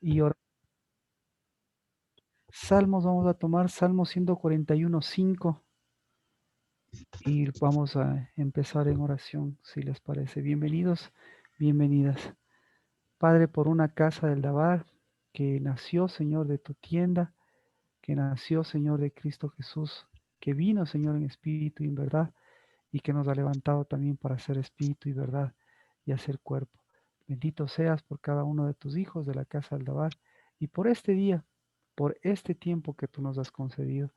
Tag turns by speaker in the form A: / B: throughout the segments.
A: y Salmos, vamos a tomar Salmo 141:5 y vamos a empezar en oración, si les parece. Bienvenidos, bienvenidas. Padre, por una casa del Dabar que nació, Señor, de tu tienda, que nació, Señor, de Cristo Jesús, que vino, Señor, en espíritu y en verdad, y que nos ha levantado también para ser espíritu y verdad y hacer cuerpo. Bendito seas por cada uno de tus hijos de la casa del Dabar y por este día, por este tiempo que tú nos has concedido,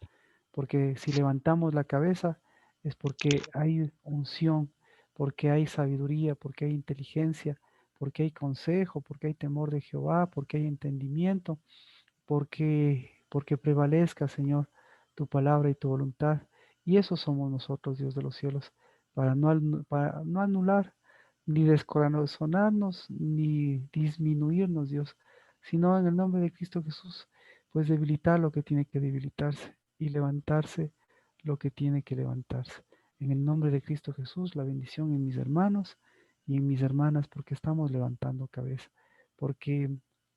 A: porque si levantamos la cabeza es porque hay unción, porque hay sabiduría, porque hay inteligencia, porque hay consejo, porque hay temor de Jehová, porque hay entendimiento, porque prevalezca, Señor, tu palabra y tu voluntad. Y eso somos nosotros, Dios de los cielos, para no anular, ni descorazonarnos, ni disminuirnos, Dios, sino en el nombre de Cristo Jesús, pues debilitar lo que tiene que debilitarse y levantarse lo que tiene que levantarse. En el nombre de Cristo Jesús, la bendición en mis hermanos y en mis hermanas, porque estamos levantando cabeza, porque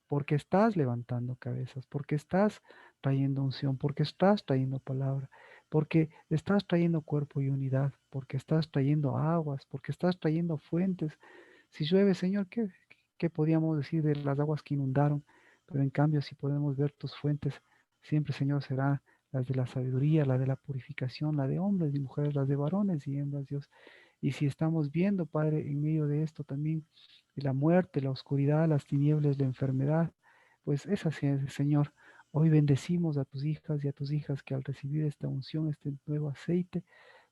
A: porque estás levantando cabezas, porque estás trayendo unción, porque estás trayendo palabra, porque estás trayendo cuerpo y unidad, porque estás trayendo aguas, porque estás trayendo fuentes. Si llueve, Señor, ¿qué podíamos decir de las aguas que inundaron? Pero en cambio, si podemos ver tus fuentes, siempre, Señor, será las de la sabiduría, la de la purificación, la de hombres y mujeres, las de varones y hembras, Dios. Y si estamos viendo, Padre, en medio de esto también, de la muerte, la oscuridad, las tinieblas, la enfermedad, pues es así, Señor. Hoy bendecimos a tus hijas y a tus hijas que al recibir esta unción, este nuevo aceite,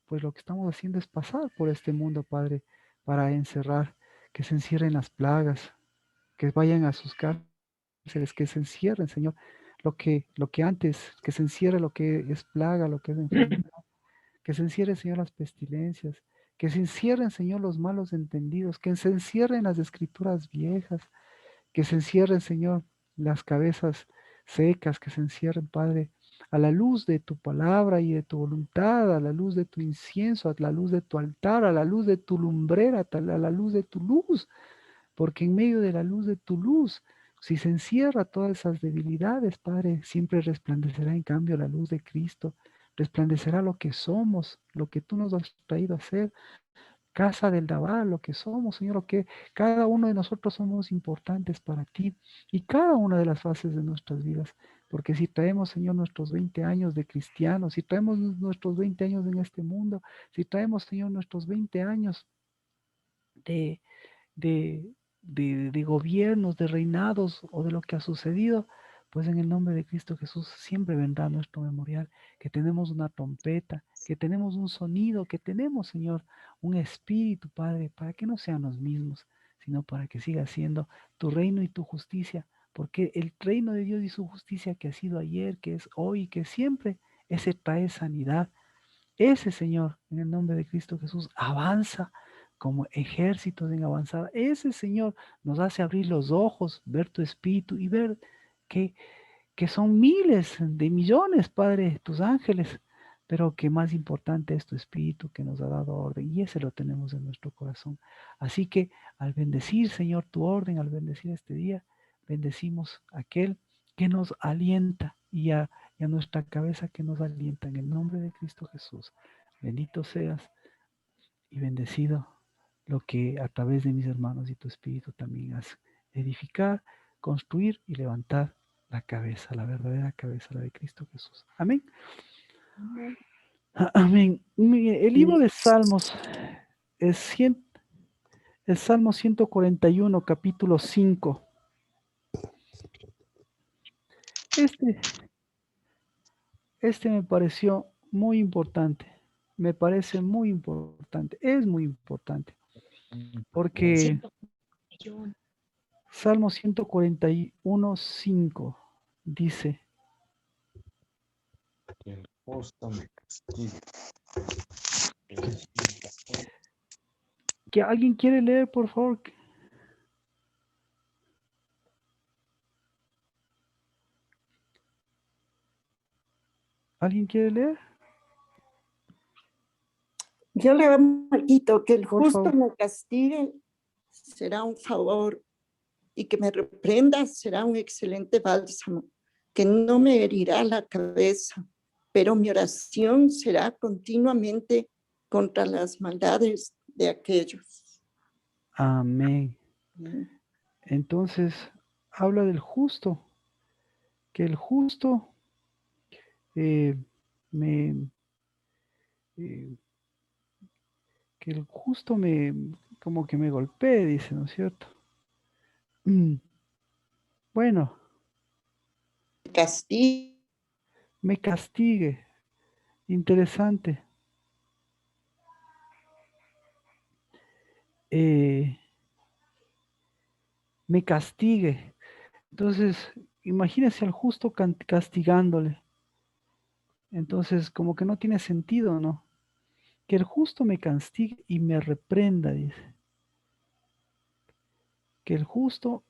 A: pues lo que estamos haciendo es pasar por este mundo, Padre, para encerrar, que se encierren las plagas, que vayan a sus cárceles, que se encierren, Señor, lo que antes, que se encierre lo que es plaga, lo que es enfermedad, que se encierren, Señor, las pestilencias, que se encierren, Señor, los malos entendidos, que se encierren las escrituras viejas, que se encierren, Señor, las cabezas secas, que se encierren, Padre, a la luz de tu palabra y de tu voluntad, a la luz de tu incienso, a la luz de tu altar, a la luz de tu lumbrera, a la luz de tu luz, porque en medio de la luz de tu luz, si se encierra todas esas debilidades, Padre, siempre resplandecerá en cambio la luz de Cristo, resplandecerá lo que somos, lo que tú nos has traído a ser, casa del Dabá, lo que somos, Señor, lo que cada uno de nosotros somos importantes para ti y cada una de las fases de nuestras vidas. Porque si traemos, Señor, nuestros 20 años de cristianos, si traemos nuestros 20 años en este mundo, si traemos, Señor, nuestros 20 años de, de, de gobiernos, de reinados o de lo que ha sucedido, pues en el nombre de Cristo Jesús siempre vendrá nuestro memorial, que tenemos una trompeta, que tenemos un sonido, que tenemos, Señor, un espíritu, Padre, para que no sean los mismos, sino para que siga siendo tu reino y tu justicia, porque el reino de Dios y su justicia que ha sido ayer, que es hoy, que siempre, ese trae sanidad, ese Señor, en el nombre de Cristo Jesús, avanza como ejércitos en avanzada. Ese Señor nos hace abrir los ojos, ver tu espíritu y ver que, que son miles de millones, Padre, tus ángeles, pero que más importante es tu espíritu que nos ha dado orden y ese lo tenemos en nuestro corazón. Así que al bendecir, Señor, tu orden, al bendecir este día, bendecimos a aquel que nos alienta y a nuestra cabeza que nos alienta en el nombre de Cristo Jesús. Bendito seas y bendecido lo que a través de mis hermanos y tu espíritu también hace. Edificar, construir y levantar la cabeza, la verdadera cabeza, la de Cristo Jesús. Amén. Amén. El libro de Salmos es el Salmo 141, capítulo 5. Este, este me pareció muy importante. Me parece muy importante. Es muy importante. Porque Salmo 141, 5 dice,
B: El justo me castiga.
A: que alguien quiere leer, por favor. ¿Alguien quiere leer?
C: Yo le repito que el
A: Por
C: justo
A: favor.
C: me castigue será un favor y que me reprenda será un excelente bálsamo, que no me herirá la cabeza, pero mi oración será continuamente contra las maldades de aquellos.
A: Amén. Entonces, habla del justo, que el justo me, que el justo como que me golpee, dice, ¿no es cierto? Bueno,
C: Castigo.
A: me castigue. Interesante. Me castigue. Entonces, imagínese al justo castigándole. Entonces, como que no tiene sentido, ¿no? Que el justo me castigue y me reprenda, dice. Que el justo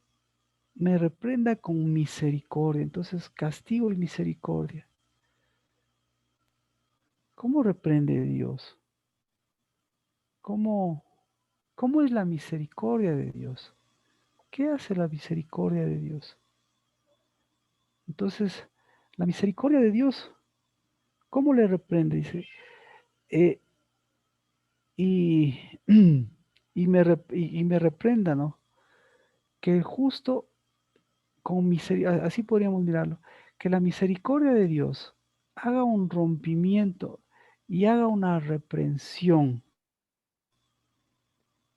A: me reprenda con misericordia. Entonces, castigo y misericordia. ¿Cómo reprende Dios? ¿Cómo es la misericordia de Dios? ¿Qué hace la misericordia de Dios? Entonces, la misericordia de Dios, ¿cómo le reprende? Dice, y, y me reprenda, ¿no? Que el justo con misericordia, así podríamos mirarlo, que la misericordia de Dios haga un rompimiento y haga una reprensión,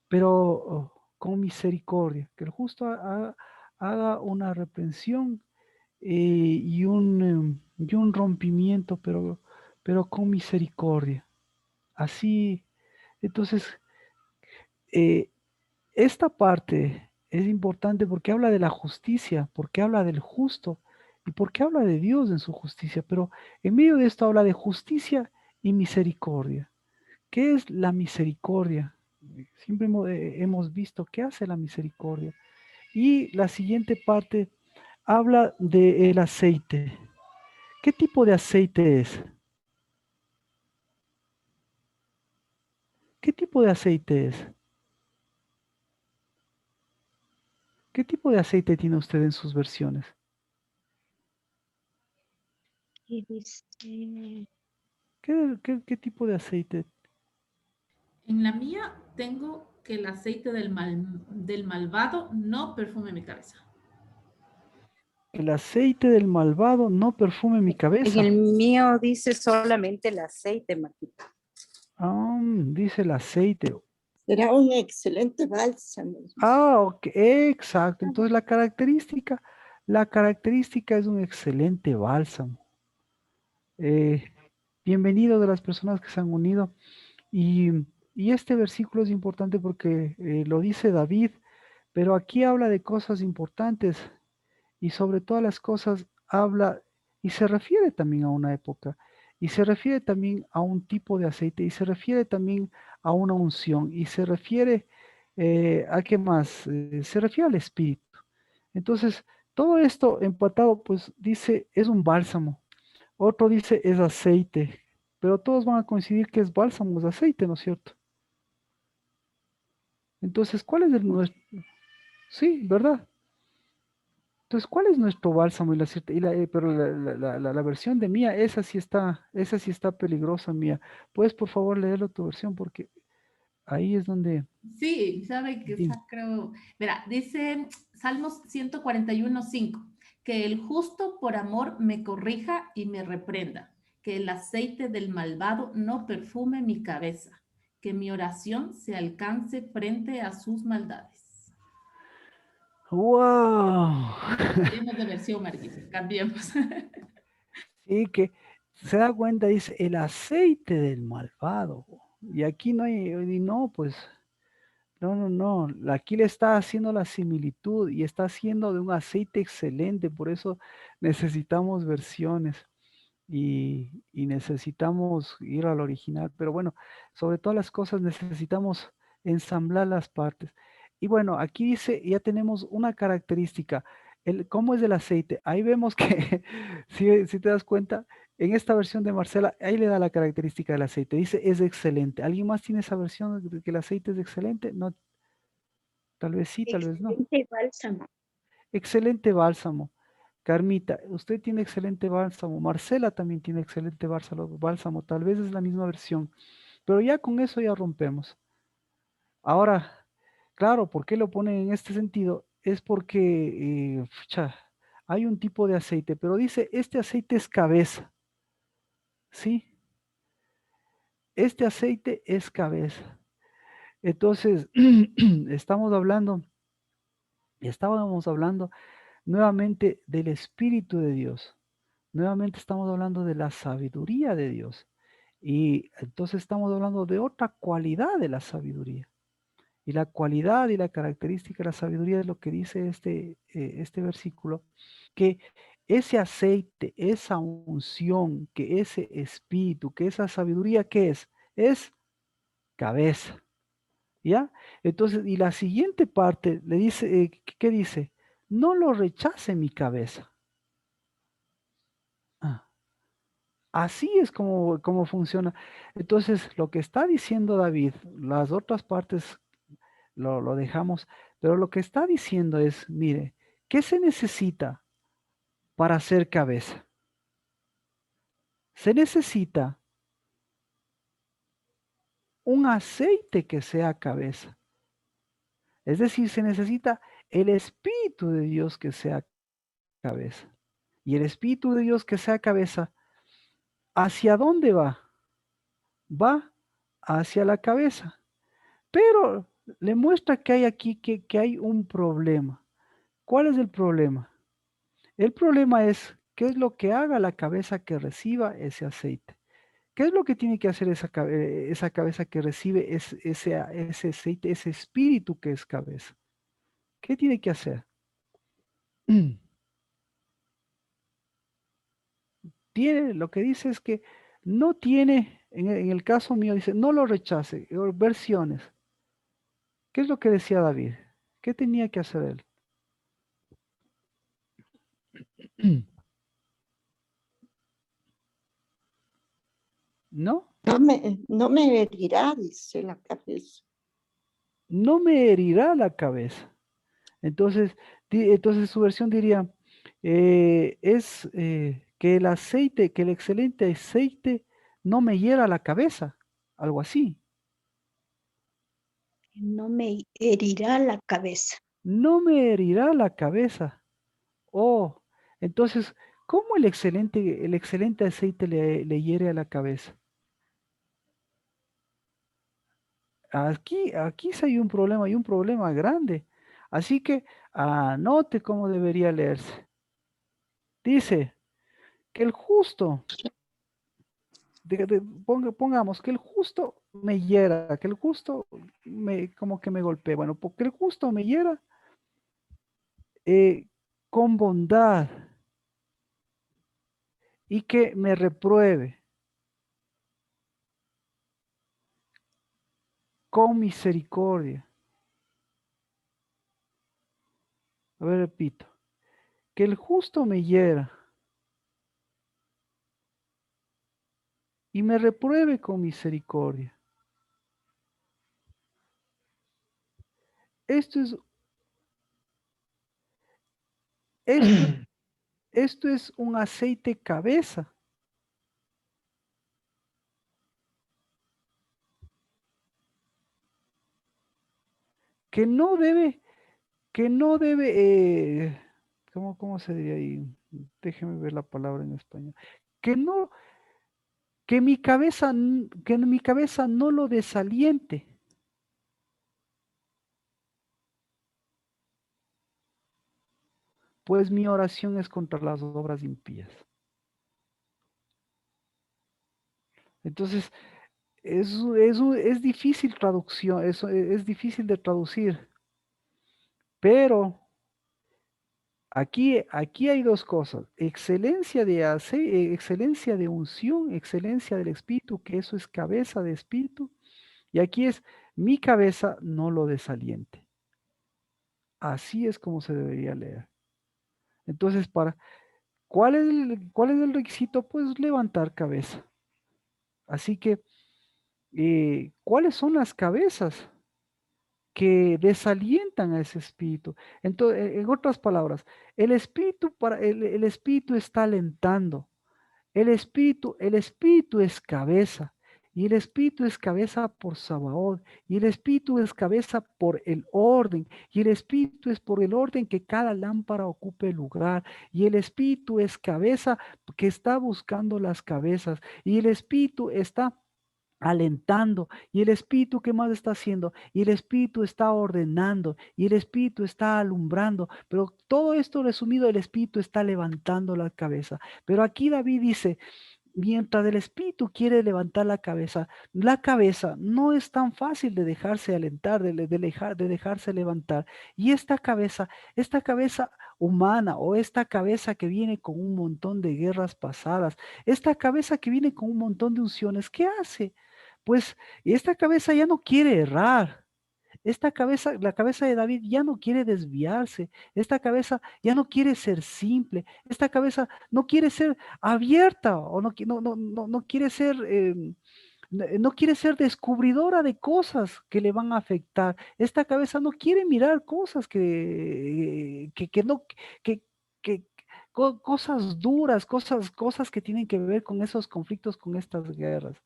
A: pero con misericordia, que el justo haga una reprensión y un rompimiento, pero con misericordia. Así, entonces, eh, esta parte es importante porque habla de la justicia, porque habla del justo y porque habla de Dios en su justicia, pero en medio de esto habla de justicia y misericordia. ¿Qué es la misericordia? Siempre hemos visto qué hace la misericordia. Y la siguiente parte habla del aceite. ¿Qué tipo de aceite es? ¿Qué tipo de aceite es? ¿Qué tipo de aceite tiene usted en sus versiones?
D: Y dice,
A: ¿Qué tipo de aceite?
E: En la mía tengo que el aceite del malvado no perfume mi cabeza.
A: El aceite del malvado no perfume mi
D: en
A: cabeza.
D: el mío dice solamente el aceite, Marquita.
A: Dice el aceite.
C: Será un excelente bálsamo.
A: Ok, exacto. Entonces la característica es un excelente bálsamo. Bienvenido de las personas que se han unido. Y este versículo es importante porque lo dice David, pero aquí habla de cosas importantes y sobre todas las cosas habla y se refiere también a una época y se refiere también a un tipo de aceite y se refiere también a una unción y se refiere a qué más, se refiere al espíritu. Entonces, todo esto empatado, pues dice, es un bálsamo. Otro dice, es aceite, pero todos van a coincidir que es bálsamo, es aceite, ¿no es cierto? Entonces, ¿cuál es nuestro? Sí, ¿verdad? Entonces, ¿cuál es nuestro bálsamo? Pero la versión de mía, esa sí está peligrosa, mía. ¿Puedes, por favor, leerlo tu versión? Porque ahí es donde...
E: Sí, sabe que
A: Dime.
E: creo. Verá, dice Salmos 141:5, que el justo por amor me corrija y me reprenda, que el aceite del malvado no perfume mi cabeza, que mi oración se alcance frente a sus maldades.
A: ¡Wow!
E: Cambiemos de versión, Marquita, cambiemos.
A: Sí, que se da cuenta, dice, el aceite del malvado. Y aquí no hay, y no, pues, no. Aquí le está haciendo la similitud y está haciendo de un aceite excelente. Por eso necesitamos versiones y necesitamos ir al original. Pero bueno, sobre todas las cosas necesitamos ensamblar las partes. Y bueno, aquí dice, ya tenemos una característica. ¿Cómo es el aceite? Ahí vemos que, si te das cuenta, en esta versión de Marcela, ahí le da la característica del aceite. Dice, es excelente. ¿Alguien más tiene esa versión de que el aceite es excelente? No, tal vez sí, tal vez no.
D: Excelente bálsamo.
A: Excelente bálsamo. Carmita, usted tiene excelente bálsamo. Marcela también tiene excelente bálsamo. Tal vez es la misma versión. Pero ya con eso ya rompemos. Ahora, claro, ¿por qué lo ponen en este sentido? Es porque hay un tipo de aceite, pero dice, este aceite es cabeza. ¿Sí? Este aceite es cabeza. Entonces, estábamos hablando nuevamente del Espíritu de Dios. Nuevamente estamos hablando de la sabiduría de Dios. Y entonces estamos hablando de otra cualidad de la sabiduría. Y la cualidad y la característica de la sabiduría es lo que dice este versículo, que ese aceite, esa unción, que ese espíritu, que esa sabiduría, ¿qué es? Es cabeza. ¿Ya? Entonces, y la siguiente parte le dice, ¿qué dice? No lo rechace mi cabeza. Ah, así es como funciona. Entonces, lo que está diciendo David, las otras partes lo dejamos, pero lo que está diciendo es, mire, ¿qué se necesita para hacer cabeza? Se necesita un aceite que sea cabeza. Es decir, se necesita el Espíritu de Dios que sea cabeza. Y el Espíritu de Dios que sea cabeza, ¿hacia dónde va? Va hacia la cabeza. Pero le muestra que hay aquí que hay un problema. ¿Cuál es el problema? El problema es qué es lo que haga la cabeza que reciba ese aceite. ¿Qué es lo que tiene que hacer esa cabeza que recibe ese aceite, ese espíritu que es cabeza? ¿Qué tiene que hacer? Lo que dice es que no tiene, en el caso mío dice, no lo rechace, versiones. ¿Qué es lo que decía David? ¿Qué tenía que hacer él? ¿No?
C: No me herirá, dice la cabeza.
A: No me herirá la cabeza. Entonces su versión diría, es que el aceite, que el excelente aceite no me hiera la cabeza, algo así.
F: No me herirá la cabeza.
A: No me herirá la cabeza. Oh, entonces, ¿cómo el excelente aceite le hiere a la cabeza? Aquí sí hay un problema grande. Así que anote cómo debería leerse. Dice que el justo, pongamos que el justo me hiera, que el justo como que me golpee. Bueno, porque el justo me hiera con bondad y que me repruebe con misericordia. A ver, repito, que el justo me hiera y me repruebe con misericordia. Esto es, esto, esto es un aceite cabeza. Que no debe, ¿cómo se diría ahí? Déjeme ver la palabra en español. Que no, que mi cabeza no lo desaliente. Pues mi oración es contra las obras impías. Entonces, es difícil traducción, es difícil de traducir, pero aquí hay dos cosas, excelencia excelencia de unción, excelencia del espíritu, que eso es cabeza de espíritu, y aquí es mi cabeza no lo desaliente. Así es como se debería leer. Entonces, ¿cuál es el requisito? Pues levantar cabeza. Así que, ¿cuáles son las cabezas que desalientan a ese espíritu. Entonces, en otras palabras, el espíritu, el espíritu está alentando. El espíritu es cabeza. Y el espíritu es cabeza por Sabaoth. Y el espíritu es cabeza por el orden. Y el espíritu es por el orden que cada lámpara ocupe lugar. Y el espíritu es cabeza que está buscando las cabezas. Y el espíritu está alentando. Y el espíritu, ¿qué más está haciendo? Y el espíritu está ordenando. Y el espíritu está alumbrando. Pero todo esto resumido, el espíritu está levantando la cabeza. Pero aquí David dice, mientras el espíritu quiere levantar la cabeza no es tan fácil de dejarse alentar, de dejarse levantar. Y esta cabeza humana o esta cabeza que viene con un montón de guerras pasadas, esta cabeza que viene con un montón de unciones, ¿qué hace? Pues esta cabeza ya no quiere errar. Esta cabeza, la cabeza de David ya no quiere desviarse. Esta cabeza ya no quiere ser simple. Esta cabeza no quiere ser abierta o no quiere ser, no quiere ser descubridora de cosas que le van a afectar. Esta cabeza no quiere mirar cosas que no, que, que- cosas duras, cosas que tienen que ver con esos conflictos, con estas guerras.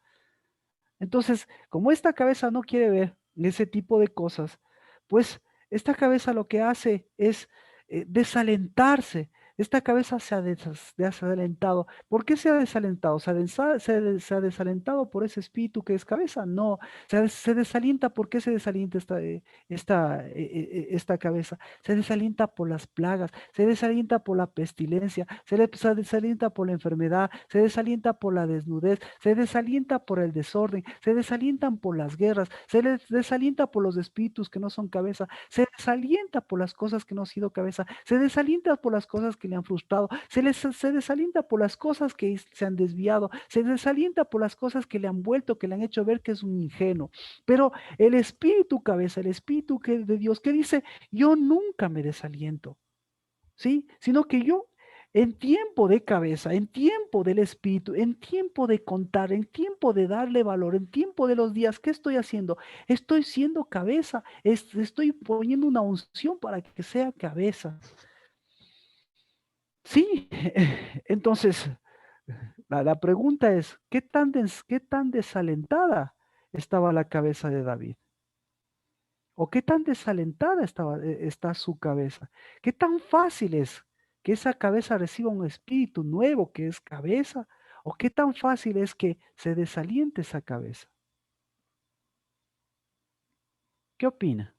A: Entonces, como esta cabeza no quiere ver ese tipo de cosas, pues esta cabeza lo que hace es desalentarse. Esta cabeza se ha desalentado. ¿Por qué se ha desalentado? ¿Se ha desalentado por ese espíritu que es cabeza? No, se desalienta. ¿Por qué se desalienta esta cabeza? Se desalienta por las plagas, se desalienta por la pestilencia, se desalienta por la enfermedad, se desalienta por la desnudez, se desalienta por el desorden, se desalientan por las guerras, se les desalienta por los espíritus que no son cabeza, se desalienta por las cosas que no han sido cabeza, se desalienta por las cosas que le han frustrado, se desalienta por las cosas que se han desviado, se desalienta por las cosas que le han vuelto, que le han hecho ver que es un ingenuo. Pero el espíritu cabeza, el espíritu de Dios, que dice, yo nunca me desaliento, ¿sí? Sino que yo en tiempo de cabeza, en tiempo del espíritu, en tiempo de contar, en tiempo de darle valor, en tiempo de los días, ¿qué estoy haciendo? Estoy siendo cabeza, estoy poniendo una unción para que sea cabeza. Sí, entonces la pregunta es, qué tan desalentada estaba la cabeza de David? ¿O qué tan desalentada está su cabeza? ¿Qué tan fácil es que esa cabeza reciba un espíritu nuevo que es cabeza? ¿O qué tan fácil es que se desaliente esa cabeza? ¿Qué opina?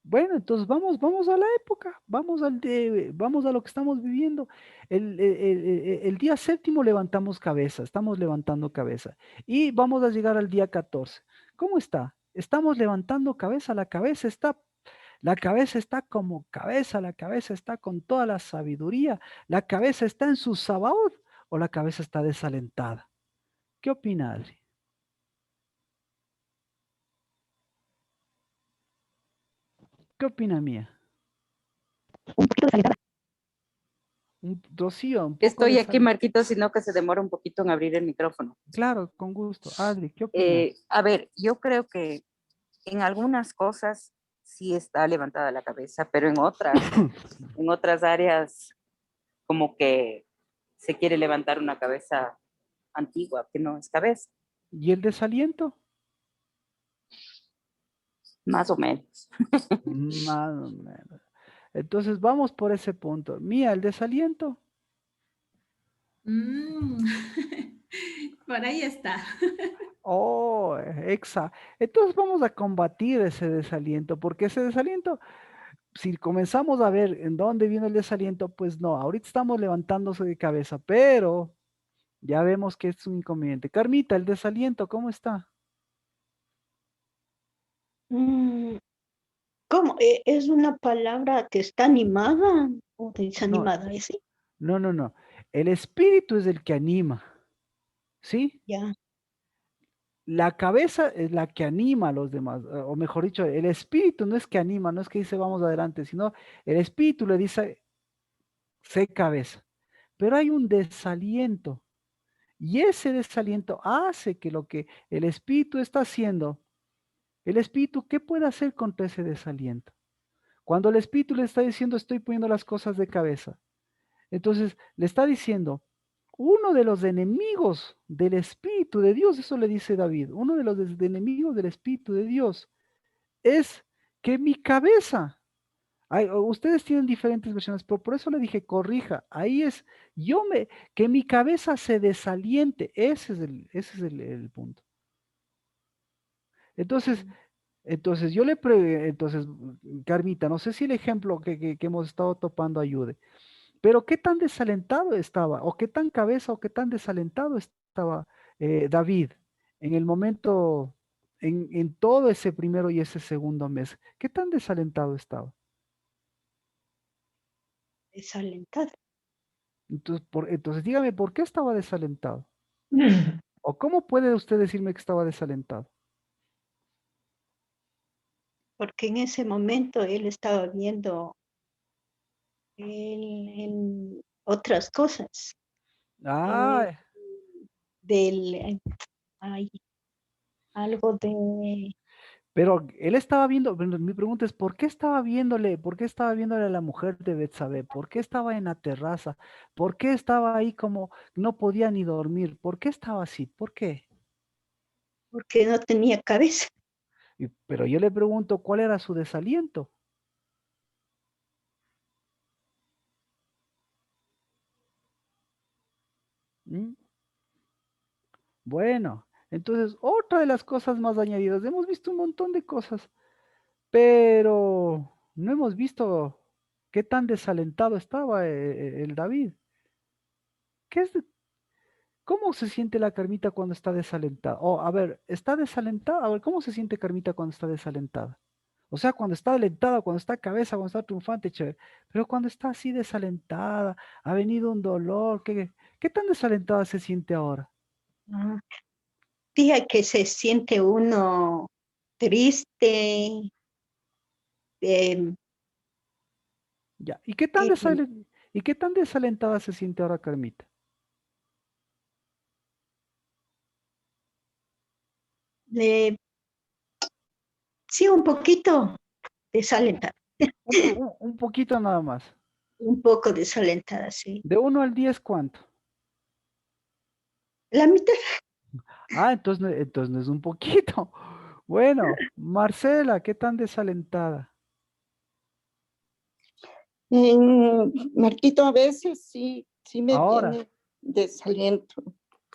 A: Bueno, entonces vamos a la época, vamos a lo que estamos viviendo. El día séptimo levantamos cabeza, estamos levantando cabeza. Y vamos a llegar al día 14. ¿Cómo está? Estamos levantando cabeza, la cabeza está como cabeza, la cabeza está con toda la sabiduría, la cabeza está en su Sabaoth o la cabeza está desalentada. ¿Qué opina, Adri? ¿Qué opina Mía?
F: Un poquito desalentada.
A: Rocío, un poco
D: Estoy aquí,
A: desalentada.
D: Marquito, sino que se demora un poquito en abrir el micrófono.
A: Claro, con gusto. Adri, ¿qué opina?
D: A ver, yo creo que en algunas cosas sí está levantada la cabeza, pero en otras áreas como que se quiere levantar una cabeza antigua, que no es cabeza,
A: ¿Y el desaliento?
D: más o menos.
A: Más o menos. Entonces vamos por ese punto. Mía, el desaliento.
E: Por ahí está.
A: Oh, Entonces vamos a combatir ese desaliento, porque ese desaliento, si comenzamos a ver en dónde viene el desaliento, pues no, ahorita estamos levantándose de cabeza, pero ya vemos que es un inconveniente. Carmita, el desaliento, ¿cómo está?
F: Mm, ¿Cómo? ¿Es una palabra que está animada o
A: No,
F: desanimada? ¿Ese?
A: no. El espíritu es el que anima, ¿sí?
F: Ya.
A: La cabeza es la que anima a los demás, o mejor dicho, el espíritu no es que anima, no es que dice vamos adelante, sino el espíritu le dice sé cabeza. Pero hay un desaliento y ese desaliento hace que lo que el espíritu está haciendo El espíritu, ¿qué puede hacer contra ese desaliento? Cuando el espíritu le está diciendo, estoy poniendo las cosas de cabeza, entonces le está diciendo, uno de los enemigos del espíritu de Dios, eso le dice David, uno de los enemigos del espíritu de Dios es que mi cabeza, ustedes tienen diferentes versiones, pero por eso le dije, corrija, ahí es, que mi cabeza se desaliente, ese es el punto. Entonces, entonces, Carmita, no sé si el ejemplo que hemos estado topando ayude, pero qué tan desalentado estaba, o qué tan cabeza, o qué tan desalentado estaba David en el momento, en todo ese primero y ese segundo mes, qué tan desalentado estaba.
F: Desalentado.
A: Entonces dígame, ¿por qué estaba desalentado? ¿O cómo puede usted decirme que estaba desalentado?
F: Porque en ese momento él estaba viendo en otras cosas.
A: Ah,
F: Hay algo de...
A: pero él estaba viendo, bueno, mi pregunta es, por qué estaba viéndole a la mujer de Betsabé? ¿Por qué estaba en la terraza? ¿Por qué estaba ahí como no podía ni dormir? ¿Por qué estaba así? ¿Por qué?
F: Porque no tenía cabeza.
A: Pero yo le pregunto, ¿cuál era su desaliento? ¿Mm? Bueno, entonces otra de las cosas más añadidas, hemos visto un montón de cosas, pero no hemos visto qué tan desalentado estaba el David. ¿Qué es, ¿Cómo se siente la Carmita cuando está desalentada? Oh, a ver, ¿está desalentada? A ver, ¿cómo se siente Carmita cuando está desalentada? O sea, cuando está alentada, cuando está cabeza, cuando está triunfante, chévere. Pero cuando está así desalentada, ha venido un dolor, ¿qué tan desalentada se siente ahora?
F: Ah, Día que se siente uno triste, eh,
A: Ya. ¿Y
F: eh,
A: qué tan desalentada se siente ahora Carmita?
F: eh, sí, un poquito desalentada,
A: Un poquito nada más.
F: un poco desalentada, sí.
A: De 1 al 10, ¿cuánto?
F: La mitad.
A: Ah, entonces no es un poquito. Bueno, Marcela, ¿qué tan desalentada?
C: Marquito, a veces sí me
A: Ahora,
C: viene desaliento.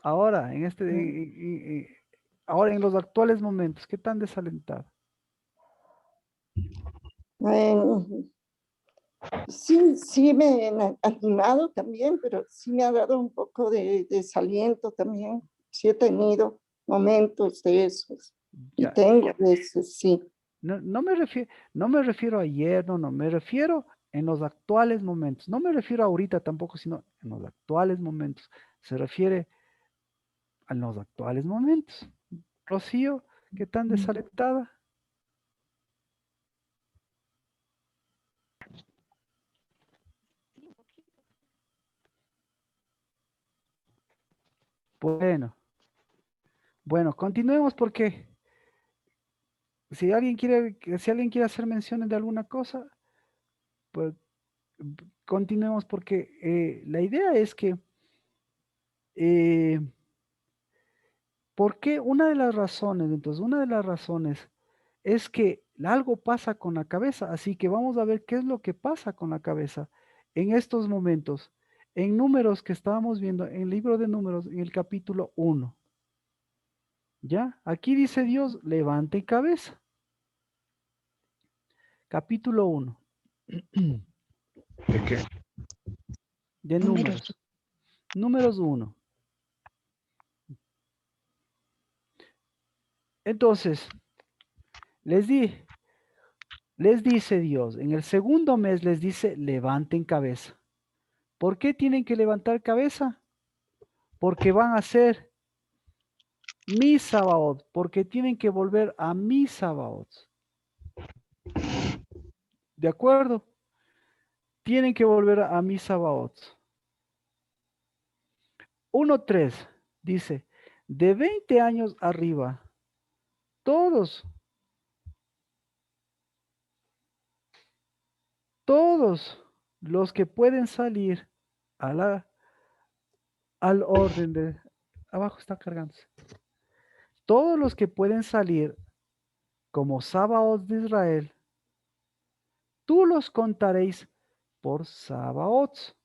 A: ahora, ahora en los actuales momentos, ¿qué tan desalentada?
C: Eh, sí me he animado también, pero sí me ha dado un poco de desaliento también. Sí he tenido momentos de esos y
A: Ya,
C: tengo veces, sí.
A: no me refiero a ayer, no, me refiero en los actuales momentos. No me refiero a ahorita tampoco, sino en los actuales momentos. Se refiere a los actuales momentos. Rocío, ¿qué tan desalentada? Bueno, bueno, continuemos porque si alguien quiere hacer menciones de alguna cosa, pues continuemos porque la idea es que, eh, ¿por qué? Una de las razones es que algo pasa con la cabeza, así que vamos a ver qué es lo que pasa con la cabeza en estos momentos, en números que estábamos viendo, en el libro de números, en el capítulo 1. ¿Ya? Aquí dice Dios, levante cabeza. Capítulo 1.
B: ¿De qué?
A: De
F: Números.
A: números. Números 1. Entonces, les dice Dios, en el segundo mes les dice, levanten cabeza. ¿Por qué tienen que levantar cabeza? Porque van a ser mi Sabaoth, porque tienen que volver a mi Sabaoth. ¿De acuerdo? Tienen que volver a mi Sabaoth. 1:3 dice, de 20 años arriba, todos todos los que pueden salir al orden de... Abajo está cargándose. Todos los que pueden salir como Sabaoth de Israel, tú los contaréis por Sabaoth.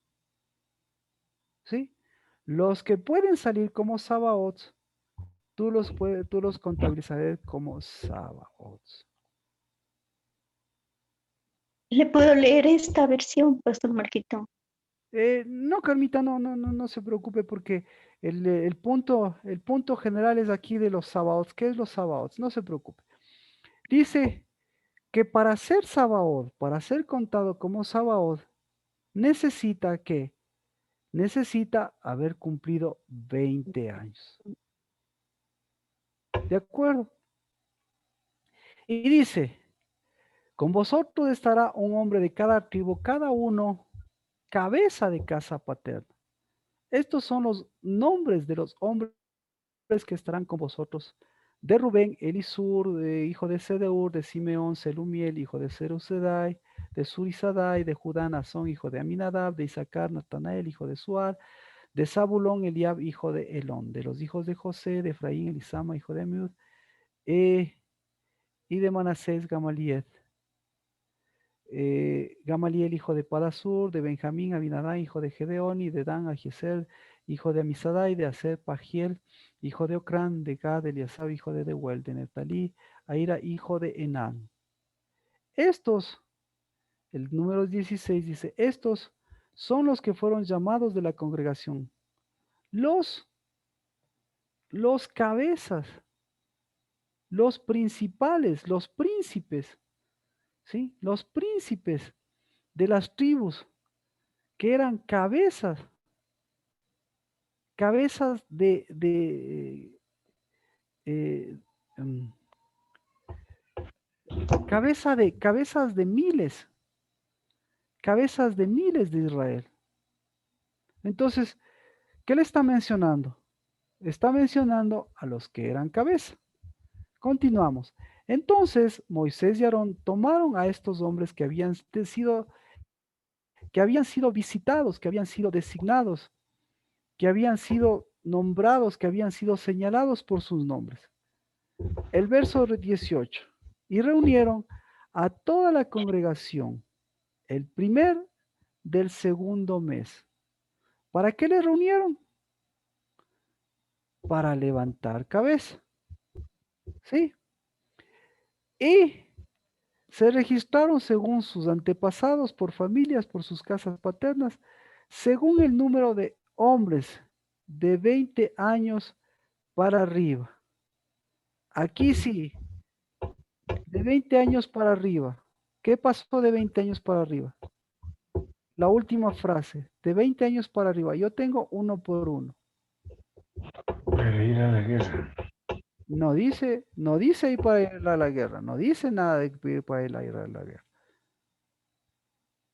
A: ¿Sí? Los que pueden salir como Sabaoth, tú los contabilizarás como Sabaoth.
F: ¿Le puedo leer esta versión, Pastor Marquito?
A: No, Carmita, no se preocupe porque el punto general es aquí de los Sabaoth. ¿Qué es los Sabaoth? No se preocupe. Dice que para ser Sabaoth, para ser contado como Sabaoth, necesita haber cumplido 20 años. ¿De acuerdo? Y dice, con vosotros estará un hombre de cada tribu, cada uno cabeza de casa paterna. Estos son los nombres de los hombres que estarán con vosotros. De Rubén, Elisur, hijo de Sedeur, de Simeón, Selumiel, hijo de Serusedai, de Surisadai, de Judá, Nazón, hijo de Aminadab, de Isaacar, Natanael, hijo de Suar, de Zabulón, Eliab, hijo de Elón, de los hijos de José, de Efraín, Elisama, hijo de Amiud, y de Manasés, Gamaliel. Gamaliel, hijo de Padasur, de Benjamín, Abinadá, hijo de Gedeón, y de Dan, Ahiesel, hijo de Amisadai, de Aser, Pagiel, hijo de Ocrán, de Gad, de Eliasab, hijo de Deuel, de Neftalí, Aira, hijo de Enán. Estos, el número 16 dice, estos son los que fueron llamados de la congregación, los cabezas, los principales, los príncipes, ¿sí? Los príncipes de las tribus, que eran cabezas de cabezas de miles de Israel. Entonces, ¿qué le está mencionando? Está mencionando a los que eran cabeza. Continuamos. Entonces, Moisés y Aarón tomaron a estos hombres que habían sido visitados, que habían sido designados, que habían sido nombrados, que habían sido señalados por sus nombres. El verso 18. Y reunieron a toda la congregación el primer del segundo mes. ¿Para qué le reunieron? Para levantar cabeza. ¿Sí? Y se registraron según sus antepasados, por familias, por sus casas paternas, según el número de hombres de 20 años para arriba. Aquí sí, de 20 años para arriba. ¿Qué pasó de 20 años para arriba? La última frase, de 20 años para arriba. Yo tengo 1 por 1.
B: Para ir a la guerra.
A: No dice ir para ir a la guerra. No dice nada de ir para ir a la guerra.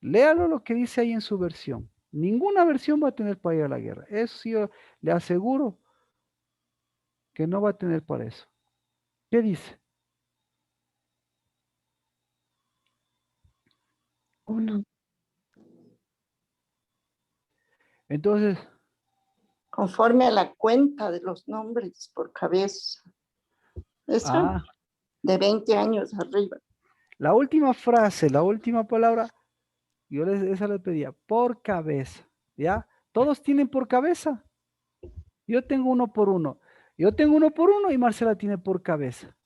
A: Léalo lo que dice ahí en su versión. Ninguna versión va a tener para ir a la guerra. Eso sí, yo le aseguro que no va a tener para eso. ¿Qué dice?
F: 1.
A: Entonces,
C: Conforme a la cuenta de los nombres por cabeza. Esa de 20 años arriba.
A: La última frase, la última palabra, esa le pedía, por cabeza, ¿ya? Todos tienen por cabeza. Yo tengo 1 por 1. Yo tengo 1 por 1 y Marcela tiene por cabeza.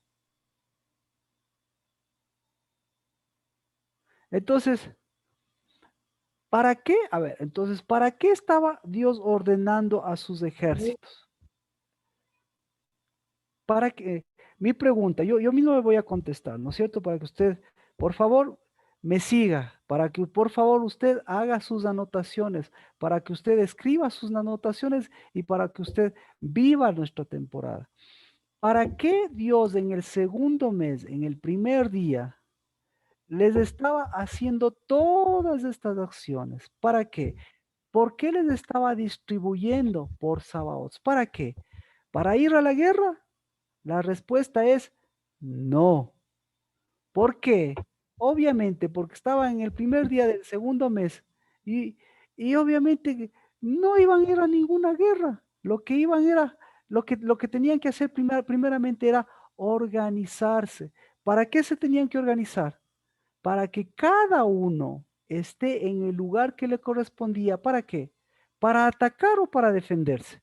A: Entonces, ¿para qué? A ver, entonces, ¿para qué estaba Dios ordenando a sus ejércitos? Para que, mi pregunta, yo mismo me voy a contestar, ¿no es cierto? Para que usted, por favor, me siga, para que por favor usted haga sus anotaciones, para que usted escriba sus anotaciones y para que usted viva nuestra temporada. ¿Para qué Dios en el segundo mes, en el primer día, les estaba haciendo todas estas acciones? ¿Para qué? ¿Por qué les estaba distribuyendo por Sabaoth? ¿Para qué? ¿Para ir a la guerra? La respuesta es no. ¿Por qué? obviamente, porque estaba en el primer día del segundo mes, y, y obviamente no iban a ir a ninguna guerra. Lo que iban era, lo que tenían que hacer primeramente era organizarse. ¿Para qué se tenían que organizar? Para que cada uno esté en el lugar que le correspondía. ¿Para qué? ¿Para atacar o para defenderse?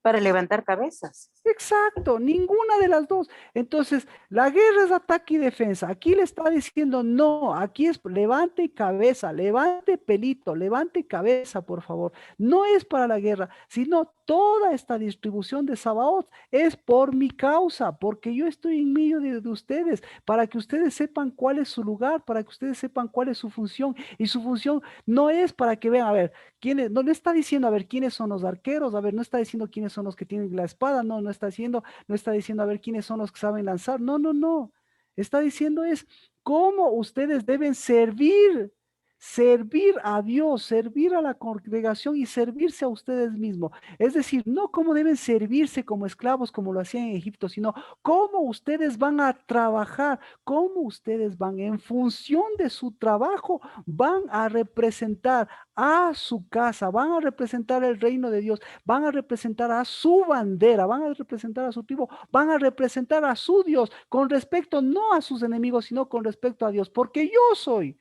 D: Para levantar cabezas.
A: Exacto, ninguna de las dos. Entonces, la guerra es ataque y defensa. Aquí le está diciendo no, aquí es levante cabeza, levante pelito, levante cabeza, por favor. No es para la guerra, sino toda esta distribución de Sabaoth es por mi causa, porque yo estoy en medio de ustedes, para que ustedes sepan cuál es su lugar, para que ustedes sepan cuál es su función. Y su función no es para que vean, a ver, quiénes, no le está diciendo, a ver, quiénes son los arqueros, a ver, no está diciendo quiénes son los que tienen la espada, no, no está diciendo, a ver, quiénes son los que saben lanzar, no, no, no. Está diciendo es cómo ustedes deben servir a Dios, servir a la congregación y servirse a ustedes mismos. Es decir, no cómo deben servirse como esclavos como lo hacían en Egipto, sino cómo ustedes van a trabajar, cómo ustedes van en función de su trabajo, van a representar a su casa, van a representar el reino de Dios, van a representar a su bandera, van a representar a su tribu, van a representar a su Dios con respecto no a sus enemigos, sino con respecto a Dios, porque yo soy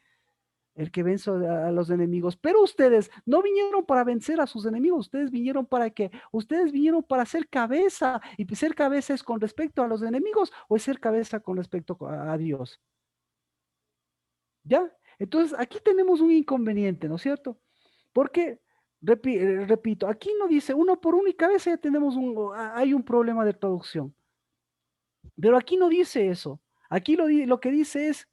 A: el que vence a los enemigos. Pero ustedes no vinieron para vencer a sus enemigos, ustedes vinieron para qué? Ustedes vinieron para ser cabeza, y ser cabeza es con respecto a los enemigos o es ser cabeza con respecto a Dios. ¿Ya? Entonces aquí tenemos un inconveniente, ¿no es cierto? Porque, repito, aquí no dice uno por uno y cabeza, ya tenemos hay un problema de traducción. Pero aquí no dice eso. Aquí lo que dice es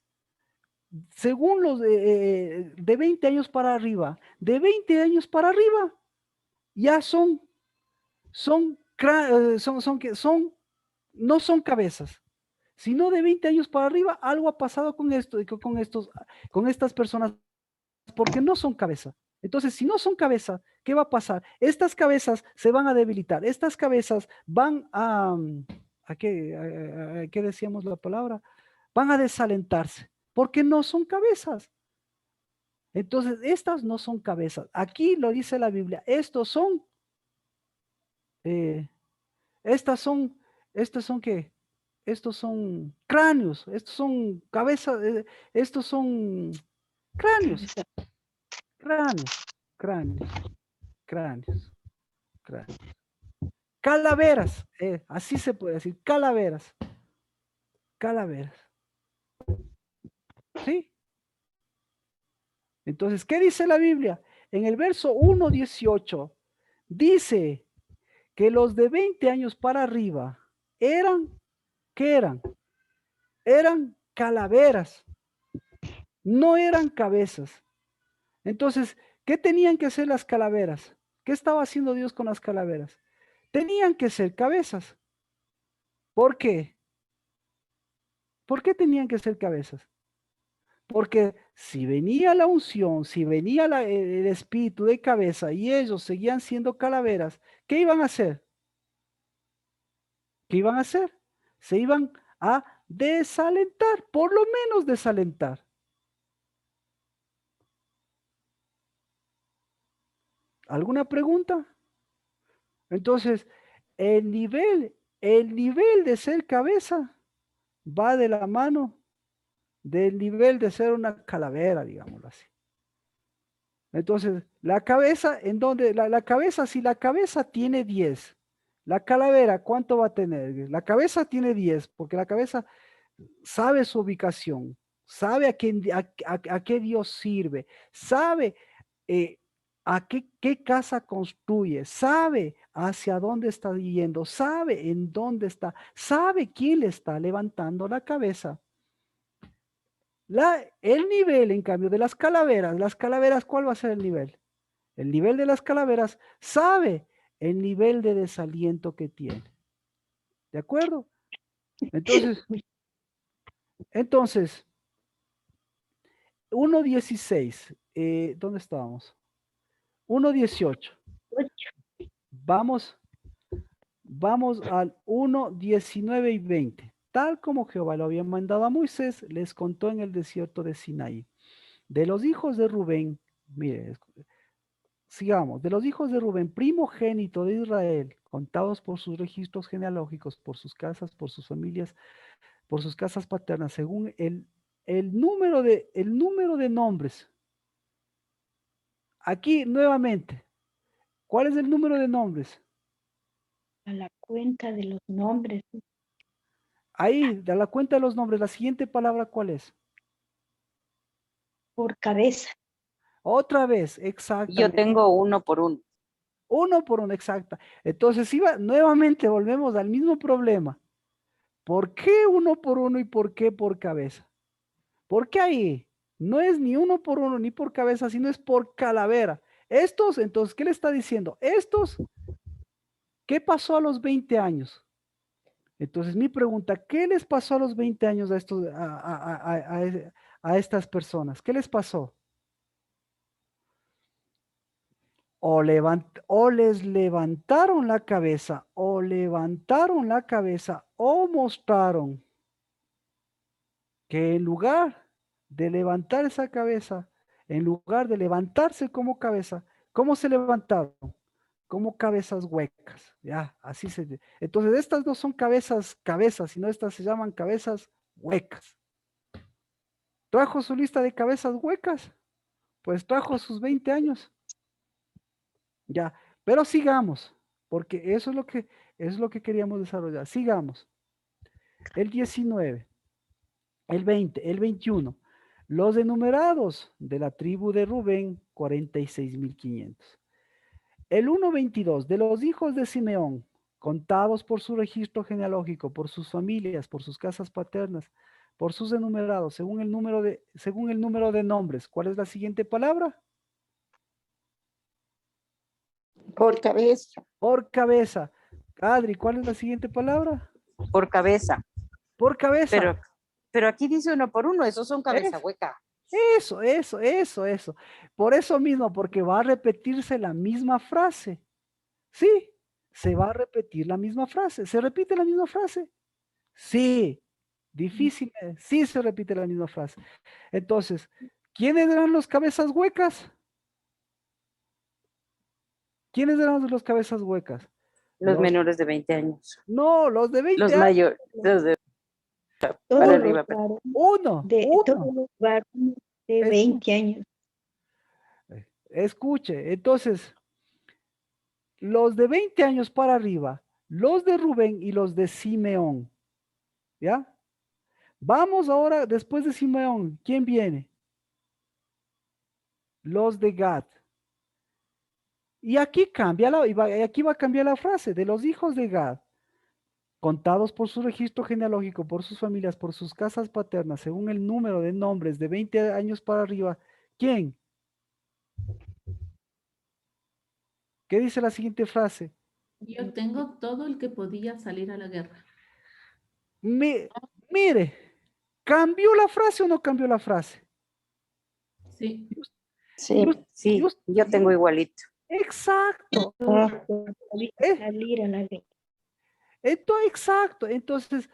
A: según los de 20 años para arriba, de 20 años para arriba, ya no son cabezas, sino de 20 años para arriba, algo ha pasado con con estas personas, porque no son cabeza. Entonces, si no son cabeza, ¿qué va a pasar? Estas cabezas se van a debilitar, estas cabezas van ¿a qué decíamos la palabra? Van a desalentarse, porque no son cabezas. Entonces, estas no son cabezas. Aquí lo dice la Biblia. Eh, estos son ¿qué? Estos son cráneos, estos son cabezas, estos son cráneos, cráneos, cráneos, cráneos, cráneos. Calaveras, así se puede decir, calaveras, calaveras. ¿Sí? Entonces, ¿qué dice la Biblia? En el verso 1:18 dice que los de 20 años para arriba ¿qué eran? Eran calaveras, no eran cabezas. Entonces, ¿qué tenían que ser las calaveras? ¿Qué estaba haciendo Dios con las calaveras? Tenían que ser cabezas. ¿Por qué? ¿Por qué tenían que ser cabezas? Porque si venía la unción, si venía el espíritu de cabeza y ellos seguían siendo calaveras, ¿qué iban a hacer? ¿Qué iban a hacer? Se iban a desalentar, por lo menos desalentar. ¿Alguna pregunta? Entonces, el nivel de ser cabeza va de la mano del nivel de ser una calavera, digámoslo así. Entonces, la cabeza, ¿en dónde? La cabeza, si la cabeza tiene 10, la calavera, ¿cuánto va a tener? La cabeza tiene 10, porque la cabeza sabe su ubicación, sabe a qué Dios sirve, sabe a qué casa construye, sabe hacia dónde está yendo, sabe en dónde está, sabe quién le está levantando la cabeza. El nivel, en cambio, de las calaveras, ¿cuál va a ser el nivel? El nivel de las calaveras sabe el nivel de desaliento que tiene. ¿De acuerdo? Entonces 1:16, ¿dónde estábamos? 1:18. Vamos Vamos al 1, 19 y 20. Tal como Jehová lo había mandado a Moisés, les contó en el desierto de Sinaí. De los hijos de Rubén, mire, sigamos, de los hijos de Rubén, primogénito de Israel, contados por sus registros genealógicos, por sus casas, por sus familias, por sus casas paternas, según el número de nombres. Aquí nuevamente, ¿cuál es el número de nombres?
F: A la cuenta de los nombres.
A: Ahí, de la cuenta de los nombres, la siguiente palabra, ¿cuál es?
F: Por cabeza.
A: Otra vez,
D: Yo
A: exactamente.
D: tengo uno por uno.
A: Uno por uno, exacta. Entonces, nuevamente volvemos al mismo problema. ¿Por qué uno por uno y por qué por cabeza? Porque ahí no es ni uno por uno ni por cabeza, sino es por calavera. Estos, entonces, ¿qué le está diciendo? Estos, ¿qué pasó a los 20 años? Entonces, mi pregunta, ¿qué les pasó a los 20 años a, estos, a estas personas? ¿Qué les pasó? O les levantaron la cabeza, o mostraron que en lugar de levantar esa cabeza, en lugar de levantarse como cabeza, ¿cómo se levantaron? Como cabezas huecas, ya, así se. Entonces, estas no son cabezas, sino estas se llaman cabezas huecas. ¿Trajo su lista de cabezas huecas? Pues trajo sus 20 años. Ya, pero sigamos, porque es lo que queríamos desarrollar. Sigamos. El 19, el 20, el 21. Los enumerados de la tribu de Rubén, 46,500. El 1:22 de los hijos de Simeón, contados por su registro genealógico, por sus familias, por sus casas paternas, por sus enumerados, según el número de nombres. ¿Cuál es la siguiente palabra?
C: Por cabeza.
A: Por cabeza. Adri, ¿cuál es la siguiente palabra?
D: Por cabeza.
A: Por cabeza.
D: Pero aquí dice uno por uno, esos son cabeza hueca.
A: Eso. Por eso mismo, porque va a repetirse la misma frase. Sí, se va a repetir la misma frase. ¿Se repite la misma frase? Sí, difícil. Sí se repite la misma frase. Entonces, ¿quiénes eran los cabezas huecas? ¿Quiénes eran los cabezas huecas?
D: Los menores de 20 años.
A: No, los de 20
D: Los
A: años.
D: mayores. Los de
F: Todos
D: para
F: los
D: arriba.
F: varones
A: Uno.
F: todos los varones de 20 años.
A: Escuche, entonces, los de 20 años para arriba, los de Rubén y los de Simeón. ¿Ya? Vamos ahora, después de Simeón, ¿quién viene? Los de Gad. Y aquí aquí va a cambiar la frase, de los hijos de Gad, contados por su registro genealógico, por sus familias, por sus casas paternas, según el número de nombres de 20 años para arriba. ¿Quién? ¿Qué dice la siguiente frase?
E: Yo tengo todo el que podía salir a la guerra.
A: Mire, ¿cambió la frase o no cambió la frase?
E: Sí.
D: Sí, yo tengo igualito.
A: Exacto.
F: Salir a la guerra.
A: Exacto. Entonces,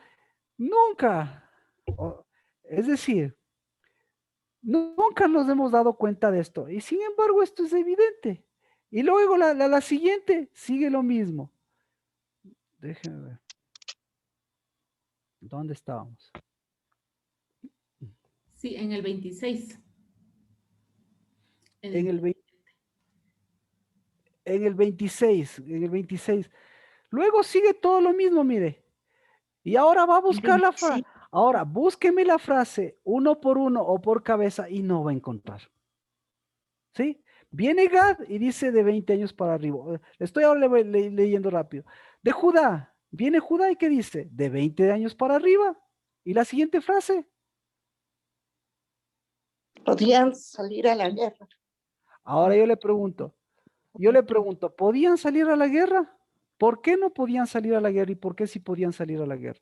A: nunca, es decir, nunca nos hemos dado cuenta de esto. Y sin embargo, esto es evidente. Y luego la siguiente sigue lo mismo. Déjenme ver. ¿Dónde estábamos?
E: Sí, en el 26.
A: En el 26. Luego sigue todo lo mismo, mire. Y ahora va a buscar la frase. Ahora, búsqueme la frase uno por uno o por cabeza y no va a encontrar. ¿Sí? Viene Gad y dice de 20 años para arriba. Estoy ahora leyendo rápido. De Judá. Viene Judá y ¿qué dice? De 20 años para arriba. ¿Y la siguiente frase?
C: Podían salir a la guerra.
A: Ahora yo le pregunto, ¿podían salir a la guerra? ¿Por qué no podían salir a la guerra y por qué sí podían salir a la guerra?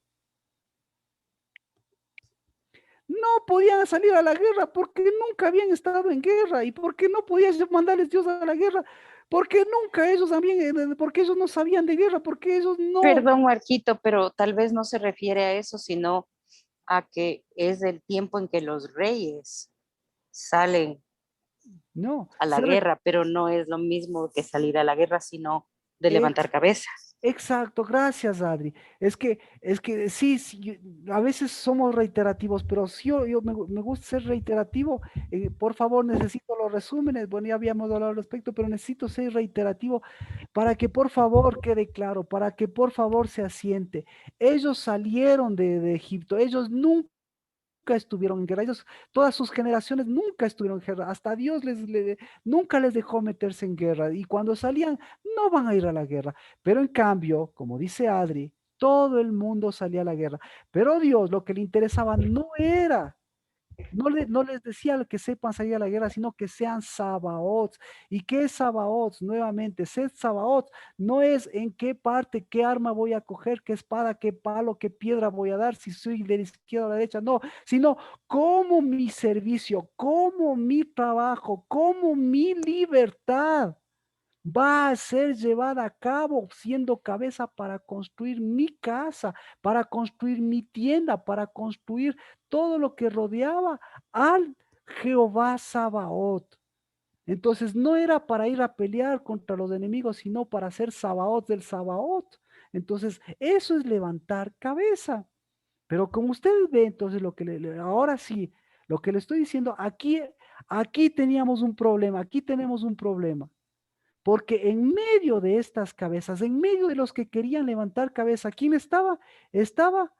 A: No podían salir a la guerra porque nunca habían estado en guerra. ¿Y por qué no podía mandarles Dios a la guerra? Porque nunca ellos también, porque ellos no sabían de guerra, porque ellos no.
D: Perdón, Marquito, pero tal vez no se refiere a eso, sino a que es el tiempo en que los reyes salen
A: No,
D: a la guerra, pero no es lo mismo que salir a la guerra, sino de levantar cabeza.
A: Exacto, gracias, Adri. Es que sí, sí, a veces somos reiterativos, pero sí, yo me gusta ser reiterativo. Por favor, necesito los resúmenes. Bueno, ya habíamos hablado al respecto, pero necesito ser reiterativo para que por favor quede claro, para que por favor se asiente. Ellos salieron de Egipto, ellos nunca estuvieron en guerra, ellos, todas sus generaciones nunca estuvieron en guerra, hasta Dios nunca les dejó meterse en guerra, y cuando salían no van a ir a la guerra, pero en cambio, como dice Adri, todo el mundo salía a la guerra, pero Dios lo que le interesaba no era no les decía que sepan salir a la guerra, sino que sean Sabaots. ¿Y qué es Sabaots? Nuevamente, ser Sabaots no es en qué parte, qué arma voy a coger, qué espada, qué palo, qué piedra voy a dar, si soy de la izquierda o de la derecha, no, sino cómo mi servicio, cómo mi trabajo, cómo mi libertad va a ser llevada a cabo siendo cabeza para construir mi casa, para construir mi tienda, para construir todo lo que rodeaba al Jehová Sabaoth. Entonces no era para ir a pelear contra los enemigos, sino para ser Sabaoth del Sabaoth. Entonces eso es levantar cabeza. Pero como ustedes ven, entonces ahora sí, lo que le estoy diciendo, aquí teníamos un problema, aquí tenemos un problema. Porque en medio de estas cabezas, en medio de los que querían levantar cabeza, ¿quién estaba? Estaban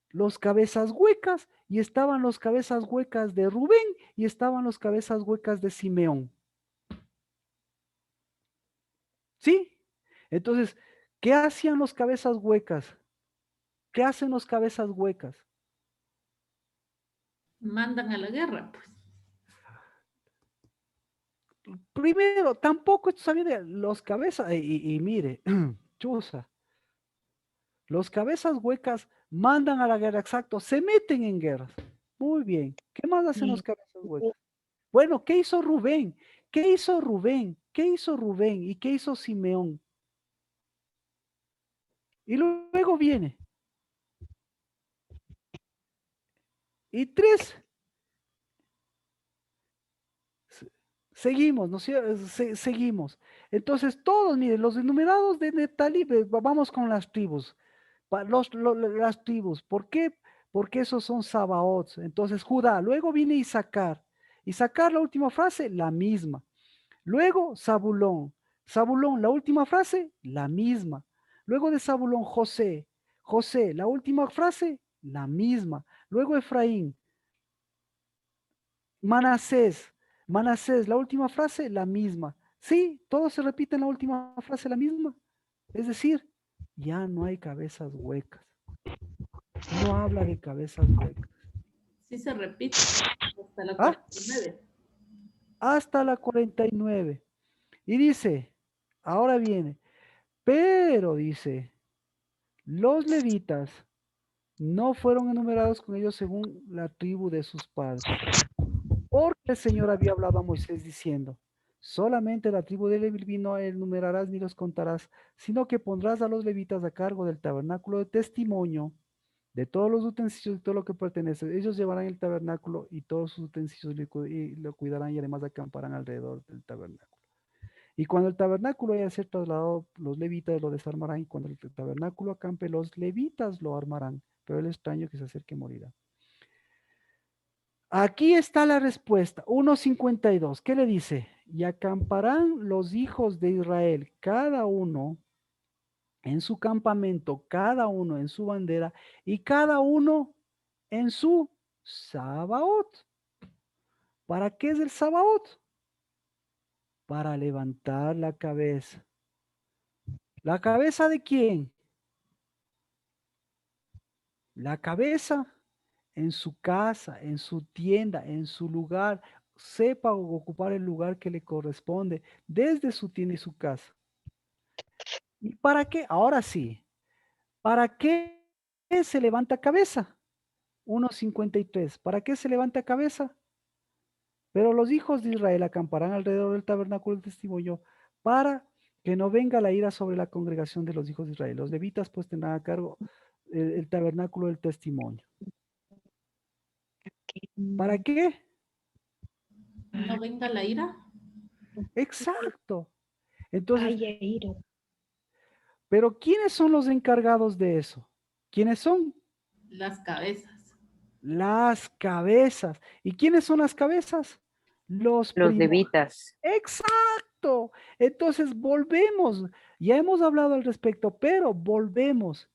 A: los cabezas huecas, y estaban los cabezas huecas de Rubén, y estaban los cabezas huecas de Simeón. ¿Sí? Entonces, ¿qué hacían los cabezas huecas? ¿Qué hacen los cabezas huecas?
E: Mandan a la guerra, pues.
A: Primero, tampoco esto sabía de los cabezas, y mire, chusa, los cabezas huecas mandan a la guerra, exacto, se meten en guerras. Muy bien. ¿Qué más hacen los cabezas huecas? Bueno, ¿qué hizo Rubén? ¿Qué hizo Rubén? ¿Qué hizo Rubén? ¿Y qué hizo Simeón? Y luego viene. Y tres. Seguimos, ¿no es cierto? Seguimos. Entonces, todos, miren, los enumerados de Netalí, vamos con las tribus. Las tribus. ¿Por qué? Porque esos son Sabaots. Entonces, Judá. Luego viene Isaacar. Isaacar, la última frase, la misma. Luego, Zabulón. Zabulón, la última frase, la misma. Luego de Zabulón, José. José, la última frase, la misma. Luego Efraín. Manasés. Manasés, la última frase, la misma. Sí, todo se repite en la última frase, la misma. Es decir, ya no hay cabezas huecas. No habla de cabezas huecas.
E: Sí se repite hasta la
A: ¿Ah?
E: 49.
A: Hasta la 49. Y dice, ahora viene, pero dice, los levitas no fueron enumerados con ellos según la tribu de sus padres. Porque el Señor había hablado a Moisés diciendo, solamente la tribu de Leví no enumerarás ni los contarás, sino que pondrás a los levitas a cargo del tabernáculo de testimonio, de todos los utensilios y todo lo que pertenece. Ellos llevarán el tabernáculo y todos sus utensilios y lo cuidarán, y además acamparán alrededor del tabernáculo. Y cuando el tabernáculo haya sido trasladado, los levitas lo desarmarán, y cuando el tabernáculo acampe, los levitas lo armarán, pero el extraño que se acerque morirá. Aquí está la respuesta, 1:52. ¿Qué le dice? Y acamparán los hijos de Israel, cada uno en su campamento, cada uno en su bandera, y cada uno en su Sabaoth. ¿Para qué es el Sabaoth? Para levantar la cabeza. ¿La cabeza de quién? La cabeza en su casa, en su tienda, en su lugar. Sepa ocupar el lugar que le corresponde desde su tienda y su casa. ¿Y para qué? Ahora sí. ¿Para qué se levanta cabeza? 1:53. ¿Para qué se levanta cabeza? Pero los hijos de Israel acamparán alrededor del tabernáculo del testimonio para que no venga la ira sobre la congregación de los hijos de Israel. Los levitas pues tendrán a cargo el tabernáculo del testimonio. ¿Para qué?
E: No venga la ira.
A: Exacto. Entonces,
F: Haya ira.
A: pero ¿quiénes son los encargados de eso? ¿Quiénes son?
E: Las cabezas.
A: Las cabezas. ¿Y quiénes son las cabezas? Los
D: Los levitas.
A: Exacto. Entonces volvemos. Ya hemos hablado al respecto, pero volvemos.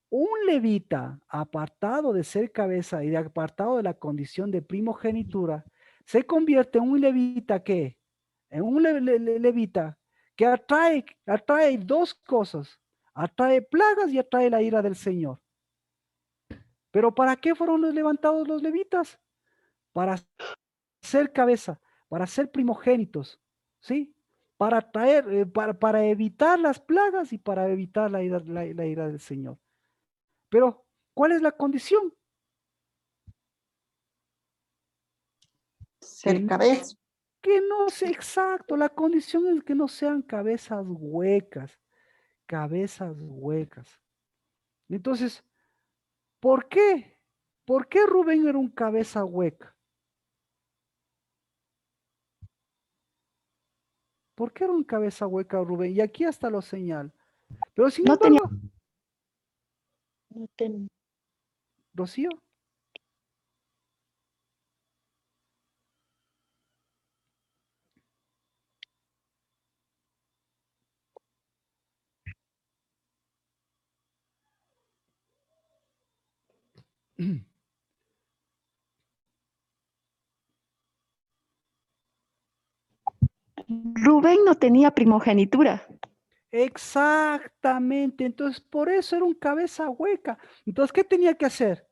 A: Un levita apartado de ser cabeza y de apartado de la condición de primogenitura, se convierte en un levita que, en un levita que atrae dos cosas. Atrae plagas y atrae la ira del Señor. Pero ¿para qué fueron levantados los levitas? Para ser cabeza, para ser primogénitos, ¿sí? Para traer, para evitar las plagas y para evitar la ira del Señor. Pero, ¿cuál es la condición?
C: Ser cabeza.
A: Que no sea exacto, la condición es que no sean cabezas huecas, cabezas huecas. Entonces, ¿por qué? ¿Por qué Rubén era un cabeza hueca? ¿Por qué era un cabeza hueca Rubén? Y aquí hasta lo señal. Pero sin
F: No tenía,
A: embargo,
F: no ten-
A: Rocío,
G: Rubén no tenía primogenitura.
A: exactamente, entonces por eso era un cabeza hueca. Entonces, ¿qué tenía que hacer?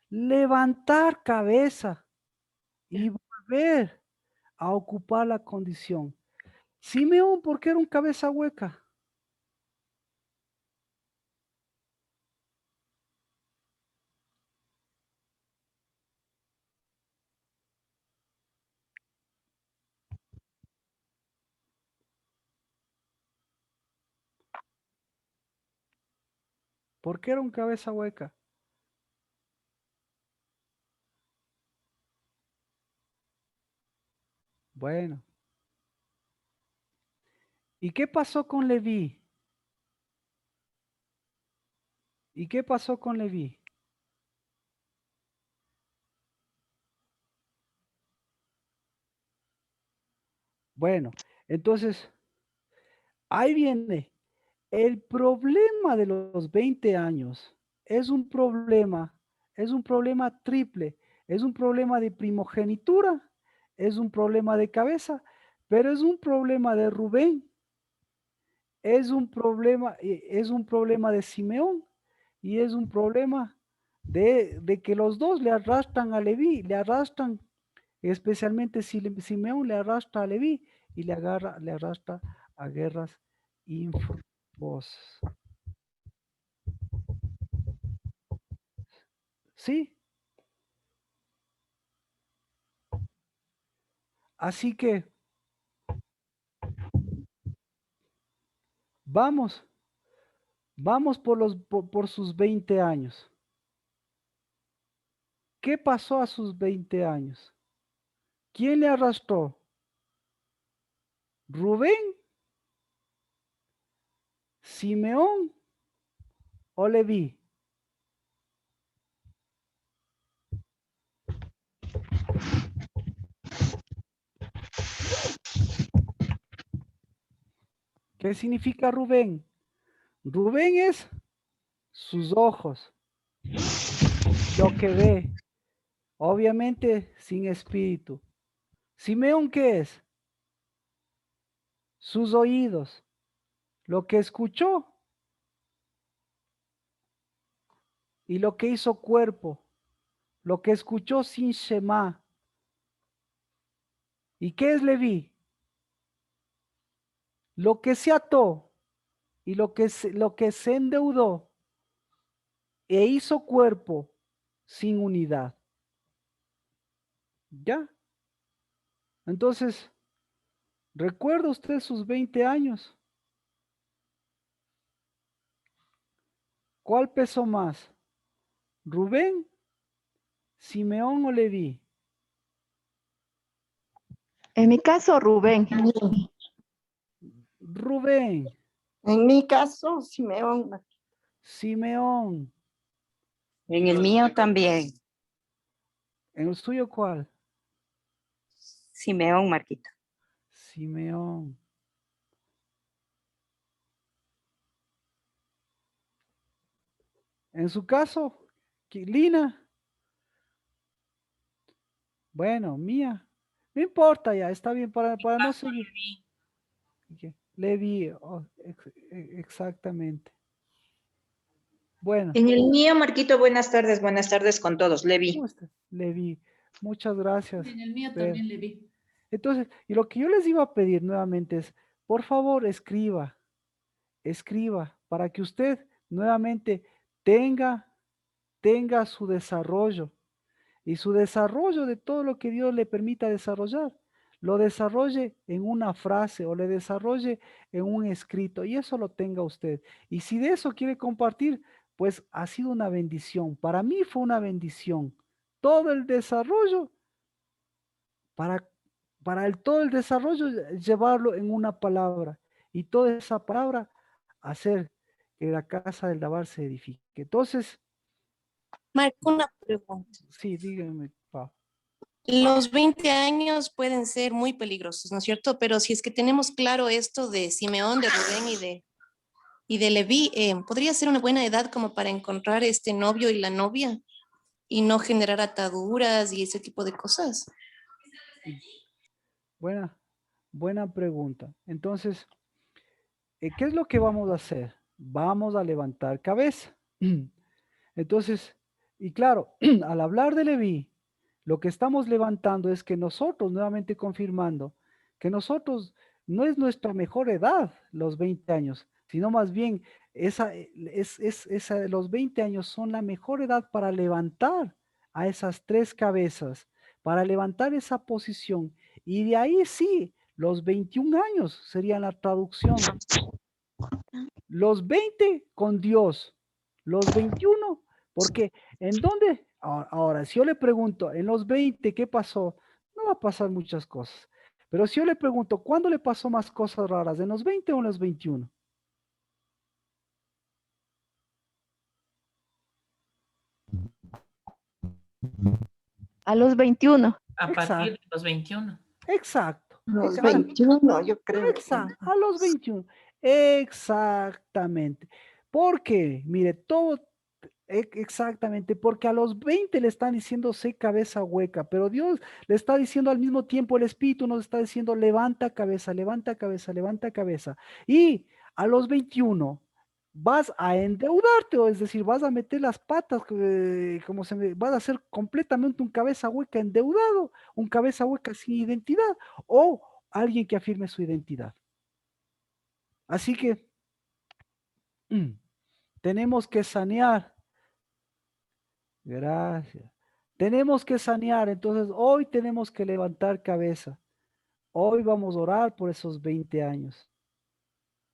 A: Levantar cabeza y volver a ocupar la condición. Simeón, ¿por qué era un cabeza hueca? ¿Por qué era un cabeza hueca? Bueno, ¿y qué pasó con Leví? ¿Y qué pasó con Leví? Bueno, entonces, ahí viene. El problema de los 20 años es un problema triple, es un problema de primogenitura, es un problema de cabeza, pero es un problema de Rubén, es un problema de Simeón y es un problema de que los dos le arrastran a Leví, le arrastran, especialmente si Simeón le arrastra a Leví y le arrastra a guerras infructuosas. Sí, así que vamos, vamos por sus 20 años. ¿Qué pasó a sus 20 años? ¿Quién le arrastró? ¿Rubén, Simeón o Leví? ¿Qué significa Rubén? Rubén es sus ojos, lo que ve, obviamente sin espíritu. Simeón, ¿qué es? Sus oídos, lo que escuchó y lo que hizo cuerpo, lo que escuchó sin Shema. ¿Y qué es Leví? Lo que se ató y lo que se endeudó e hizo cuerpo sin unidad. ¿Ya? Entonces, ¿recuerda usted sus 20 años? ¿Cuál pesó más? ¿Rubén, Simeón o Leví?
G: En mi caso, Rubén.
A: Rubén,
C: En mi caso, Simeón.
A: Simeón.
D: En el mío también.
A: ¿En el suyo cuál?
D: Simeón, Marquito.
A: Simeón. En su caso, Lina. Bueno, mía. No importa ya, está bien para no seguir. Levi, oh, exactamente. Bueno,
H: En el mío, Marquito, buenas tardes con todos. Levi.
A: ¿cómo está? Levi, muchas gracias.
E: En el mío
A: Fer.
E: también le vi.
A: Entonces, y lo que yo les iba a pedir nuevamente es, por favor, escriba para que usted nuevamente tenga su desarrollo y su desarrollo de todo lo que Dios le permita desarrollar, lo desarrolle en una frase o le desarrolle en un escrito y eso lo tenga usted. Y si de eso quiere compartir, pues ha sido una bendición. Para mí fue una bendición. Todo el desarrollo, todo el desarrollo, llevarlo en una palabra y toda esa palabra hacer que la casa del Dabar se edifique. Entonces,
I: Marco, una pregunta.
A: sí, díganme, Pau.
I: Los 20 años pueden ser muy peligrosos, ¿no es cierto? Pero si es que tenemos claro esto de Simeón, de Rubén y de Leví, podría ser una buena edad como para encontrar este novio y la novia y no generar ataduras y ese tipo de cosas.
A: Buena pregunta. Entonces, ¿qué es lo que vamos a hacer? Vamos a levantar cabeza. Entonces, y claro, al hablar de Leví, lo que estamos levantando es que nosotros, nuevamente confirmando, que nosotros no es nuestra mejor edad, los 20 años, sino más bien los 20 años son la mejor edad para levantar a esas tres cabezas, para levantar esa posición. Y de ahí sí, los 21 años serían la traducción. Los 20 con Dios, los 21, porque ¿en dónde? Ahora, si yo le pregunto, en los 20, ¿qué pasó? No va a pasar muchas cosas. Pero si yo le pregunto, ¿cuándo le pasó más cosas raras? ¿En los 20 o en los 21?
G: A los 21.
J: A partir de los 21.
A: Exacto.
C: Los 21, yo creo.
A: Exacto, a los 21. Exactamente. Porque, mire, exactamente, porque a los 20 le están diciendo sé cabeza hueca, pero Dios le está diciendo al mismo tiempo, el Espíritu nos está diciendo levanta cabeza, levanta cabeza, levanta cabeza. Y a los 21 vas a endeudarte, o es decir, vas a meter las patas, vas a ser completamente un cabeza hueca endeudado, un cabeza hueca sin identidad, o alguien que afirme su identidad. Así que tenemos que sanear. Gracias. Tenemos que sanear, entonces hoy tenemos que levantar cabeza. Hoy vamos a orar por esos 20 años.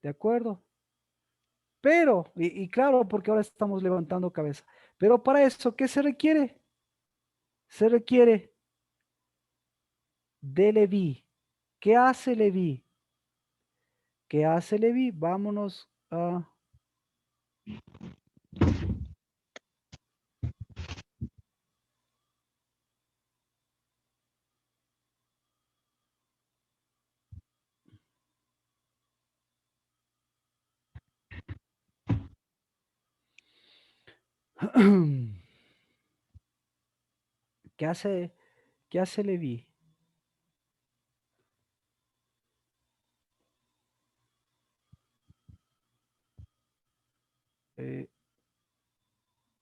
A: ¿De acuerdo? Pero, y claro, porque ahora estamos levantando cabeza. Pero para eso, ¿qué se requiere? Se requiere de Leví. ¿Qué hace Leví? ¿Qué hace Leví? Vámonos a... ¿Qué hace Leví?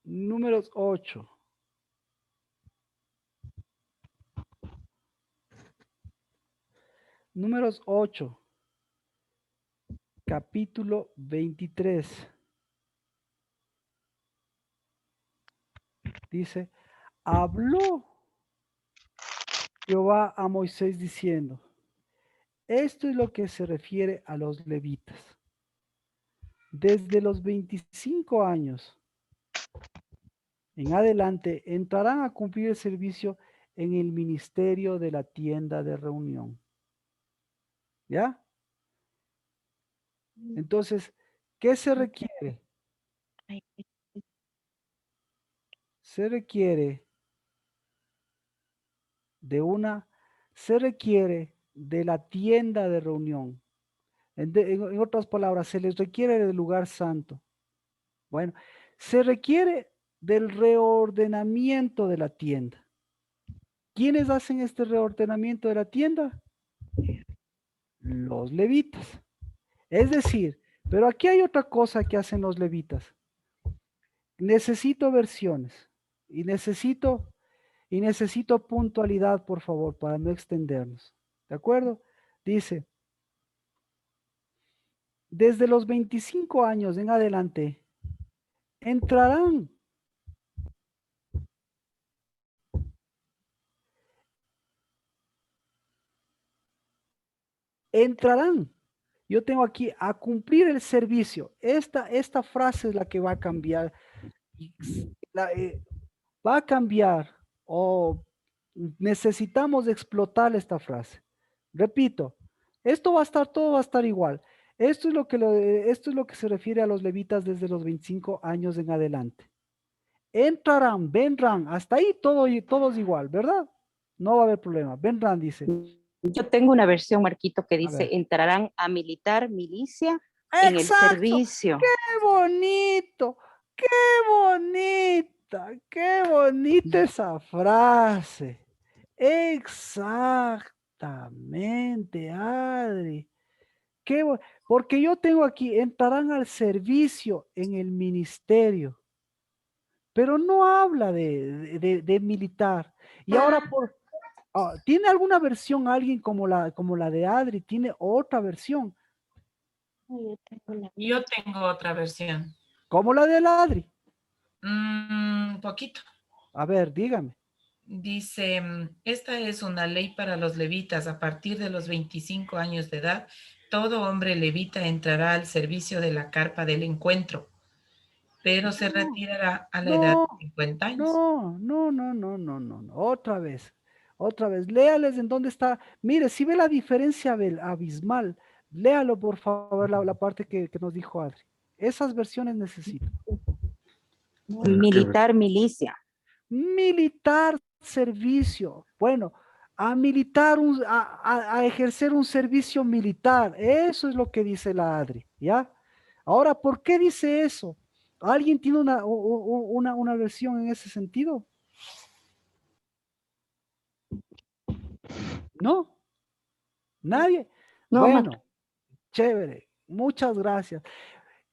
A: Números 8. Números 8. Capítulo 23. Dice, habló Jehová a Moisés diciendo, esto es lo que se refiere a los levitas. Desde los 25 años en adelante entrarán a cumplir el servicio en el ministerio de la tienda de reunión. ¿Ya? Entonces, ¿qué se requiere? Se requiere de la tienda de reunión. En otras palabras, se les requiere del lugar santo. Bueno, se requiere del reordenamiento de la tienda. ¿Quiénes hacen este reordenamiento de la tienda? Los levitas. Es decir, pero aquí hay otra cosa que hacen los levitas. Necesito versiones y necesito puntualidad, por favor, para no extendernos. ¿De acuerdo? Dice, desde los 25 años en adelante, entrarán yo tengo aquí a cumplir el servicio. Esta frase es la que va a cambiar. Va a cambiar o necesitamos explotar esta frase. Repito, todo va a estar igual. Esto es lo que se refiere a los levitas desde los 25 años en adelante. Entrarán, vendrán, hasta ahí todo es igual, ¿verdad? No va a haber problema. Vendrán, dice.
D: Yo tengo una versión, Marquito, que
A: A
D: dice,
A: ver.
D: entrarán a militar, milicia en el
A: ¡Exacto!
D: servicio.
A: ¡Qué bonito! ¡Qué bonita! ¡Qué bonita esa frase! Exactamente, Adri. Porque yo tengo aquí, entrarán al servicio en el ministerio, pero no habla de militar. Y ahora, ¿tiene alguna versión alguien como la de Adri? ¿Tiene otra versión?
J: Yo tengo otra versión.
A: ¿Como la de la Adri?
J: Poquito.
A: A ver, dígame.
J: Dice, esta es una ley para los levitas. A partir de los 25 años de edad, todo hombre levita entrará al servicio de la carpa del encuentro, pero se retirará a la edad de 50 años.
A: No. Otra vez. Léales en dónde está. Mire, si ve la diferencia abismal, léalo por favor la parte que nos dijo Adri. Esas versiones necesito.
D: Militar, milicia.
A: Militar, servicio. Bueno, a ejercer un servicio militar. Eso es lo que dice la Adri, ¿ya? Ahora, ¿por qué dice eso? ¿Alguien tiene una versión en ese sentido? ¿No? ¿Nadie?
C: No,
A: bueno, chévere. Muchas gracias.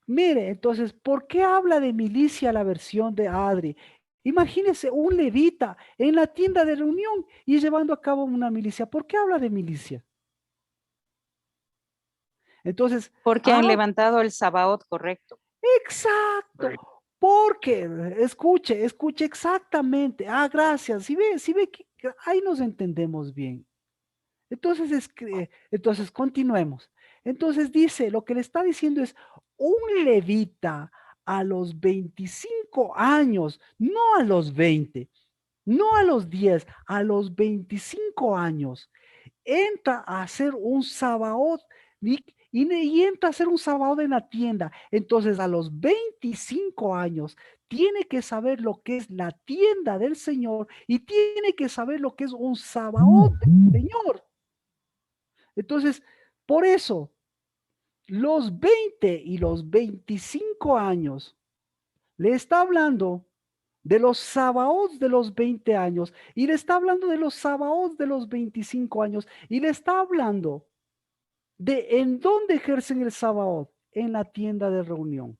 A: Mire, entonces, ¿por qué habla de milicia la versión de Adri? Imagínese un levita en la tienda de reunión y llevando a cabo una milicia. ¿Por qué habla de milicia? Entonces.
D: Porque han levantado el Sabaot correcto.
A: Exacto. Porque, escuche exactamente. Gracias. Si ve que ahí nos entendemos bien. Entonces continuemos. Entonces dice, lo que le está diciendo es, un levita a los 25 años, no a los 20, no a los 10, a los 25 años, entra a hacer un Sabaot y entra a hacer un Sabaot en la tienda. Entonces a los 25 años tiene que saber lo que es la tienda del Señor y tiene que saber lo que es un Sabaot del Señor. Entonces, por eso, los 20 y los 25 años, le está hablando de los sabaots de los 20 años y le está hablando de los sabaots de los 25 años y le está hablando de en dónde ejercen el sabaot, en la tienda de reunión.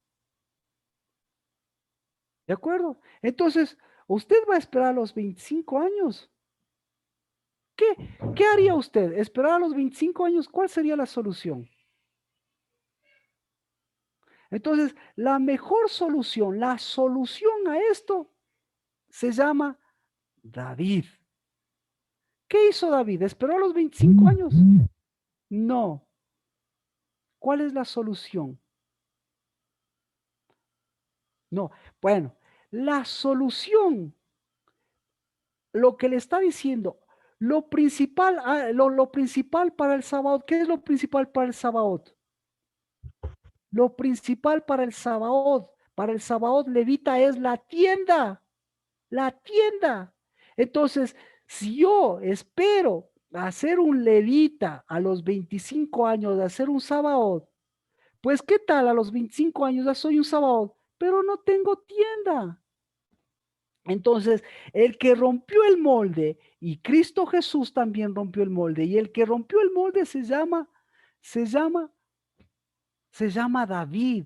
A: ¿De acuerdo? Entonces, usted va a esperar a los 25 años. ¿Qué haría usted? ¿Esperar a los 25 años? ¿Cuál sería la solución? Entonces, la mejor solución, la solución a esto se llama David. ¿Qué hizo David? ¿Esperó a los 25 años? No. ¿Cuál es la solución? No. Bueno, la solución, lo que le está diciendo, lo principal, lo principal para el Sabaoth, ¿qué es lo principal para el Sabaoth? Lo principal para el Sabaoth levita es la tienda. La tienda. Entonces, si yo espero hacer un levita a los 25 años de hacer un Sabaoth, pues ¿qué tal? A los 25 años ya soy un Sabaoth, pero no tengo tienda. Entonces, el que rompió el molde, y Cristo Jesús también rompió el molde, y el que rompió el molde se llama David.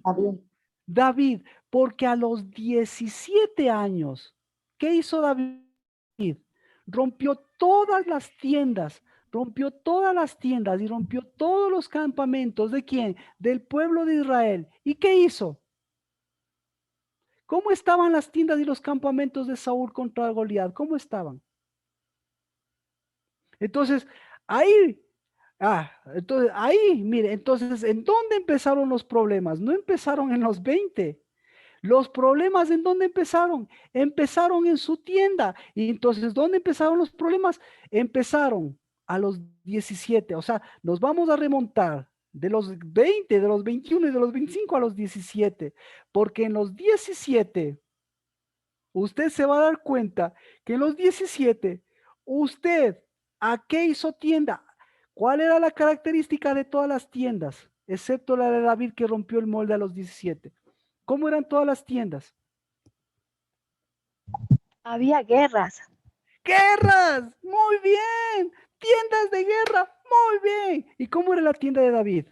A: David, porque a los 17 años, ¿qué hizo David? Rompió todas las tiendas, y rompió todos los campamentos. ¿De quién? Del pueblo de Israel. ¿Y qué hizo? ¿Cómo estaban las tiendas y los campamentos de Saúl contra Goliat? ¿Cómo estaban? Entonces, mire, entonces, ¿en dónde empezaron los problemas? No empezaron en los 20. Los problemas, ¿en dónde empezaron? Empezaron en su tienda. Y entonces, ¿dónde empezaron los problemas? Empezaron a los 17. O sea, nos vamos a remontar de los 20, de los 21 y de los 25 a los 17. Porque en los 17, usted se va a dar cuenta que en los 17, usted, ¿a qué hizo tienda? ¿Cuál era la característica de todas las tiendas? Excepto la de David que rompió el molde a los 17. ¿Cómo eran todas las tiendas?
G: Había guerras.
A: ¡Guerras! ¡Muy bien! Tiendas de guerra, muy bien. ¿Y cómo era la tienda de David?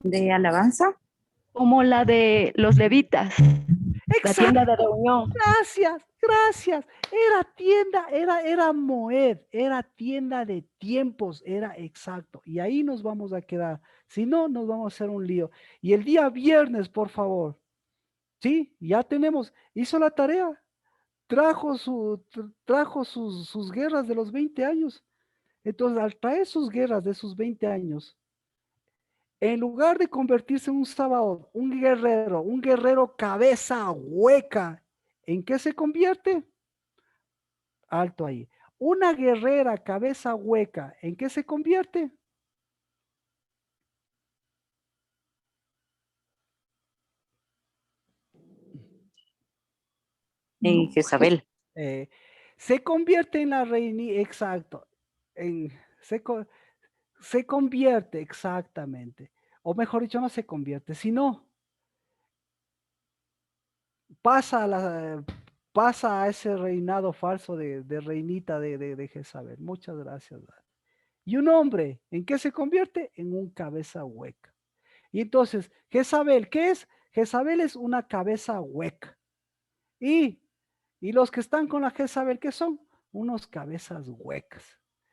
D: ¿De alabanza?
G: Como la de los levitas.
A: Exacto.
G: La tienda de reunión.
A: Gracias. Era Moed, era tienda de tiempos, era exacto. Y ahí nos vamos a quedar. Si no, nos vamos a hacer un lío. Y el día viernes, por favor. Sí, ya tenemos, hizo la tarea. Trajo sus guerras de los 20 años. Entonces, al traer sus guerras de sus 20 años, en lugar de convertirse en un Sabaoth, un guerrero cabeza hueca, ¿en qué se convierte? Alto ahí. Una guerrera cabeza hueca, ¿en qué se convierte?
D: En Jezabel.
A: Se convierte en la reina, exacto. Se convierte, exactamente. O mejor dicho, no se convierte, sino pasa a ese reinado falso de reinita de Jezabel. Muchas gracias. Y un hombre, ¿en qué se convierte? En un cabeza hueca. Y entonces, Jezabel, ¿qué es? Jezabel es una cabeza hueca. Y los que están con la Jezabel, ¿qué son? Unos cabezas huecas.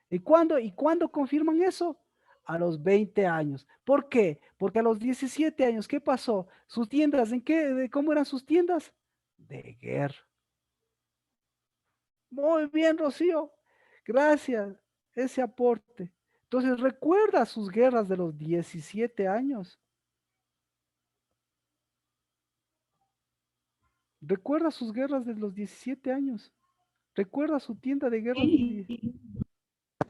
A: ¿Y cuándo confirman eso? A los 20 años. ¿Por qué? Porque a los 17 años, ¿qué pasó? Sus tiendas, ¿cómo eran sus tiendas? De guerra. Muy bien, Rocío. Gracias. Ese aporte. Entonces, recuerda sus guerras de los 17 años. Recuerda sus guerras de los 17 años. Recuerda su tienda de guerra.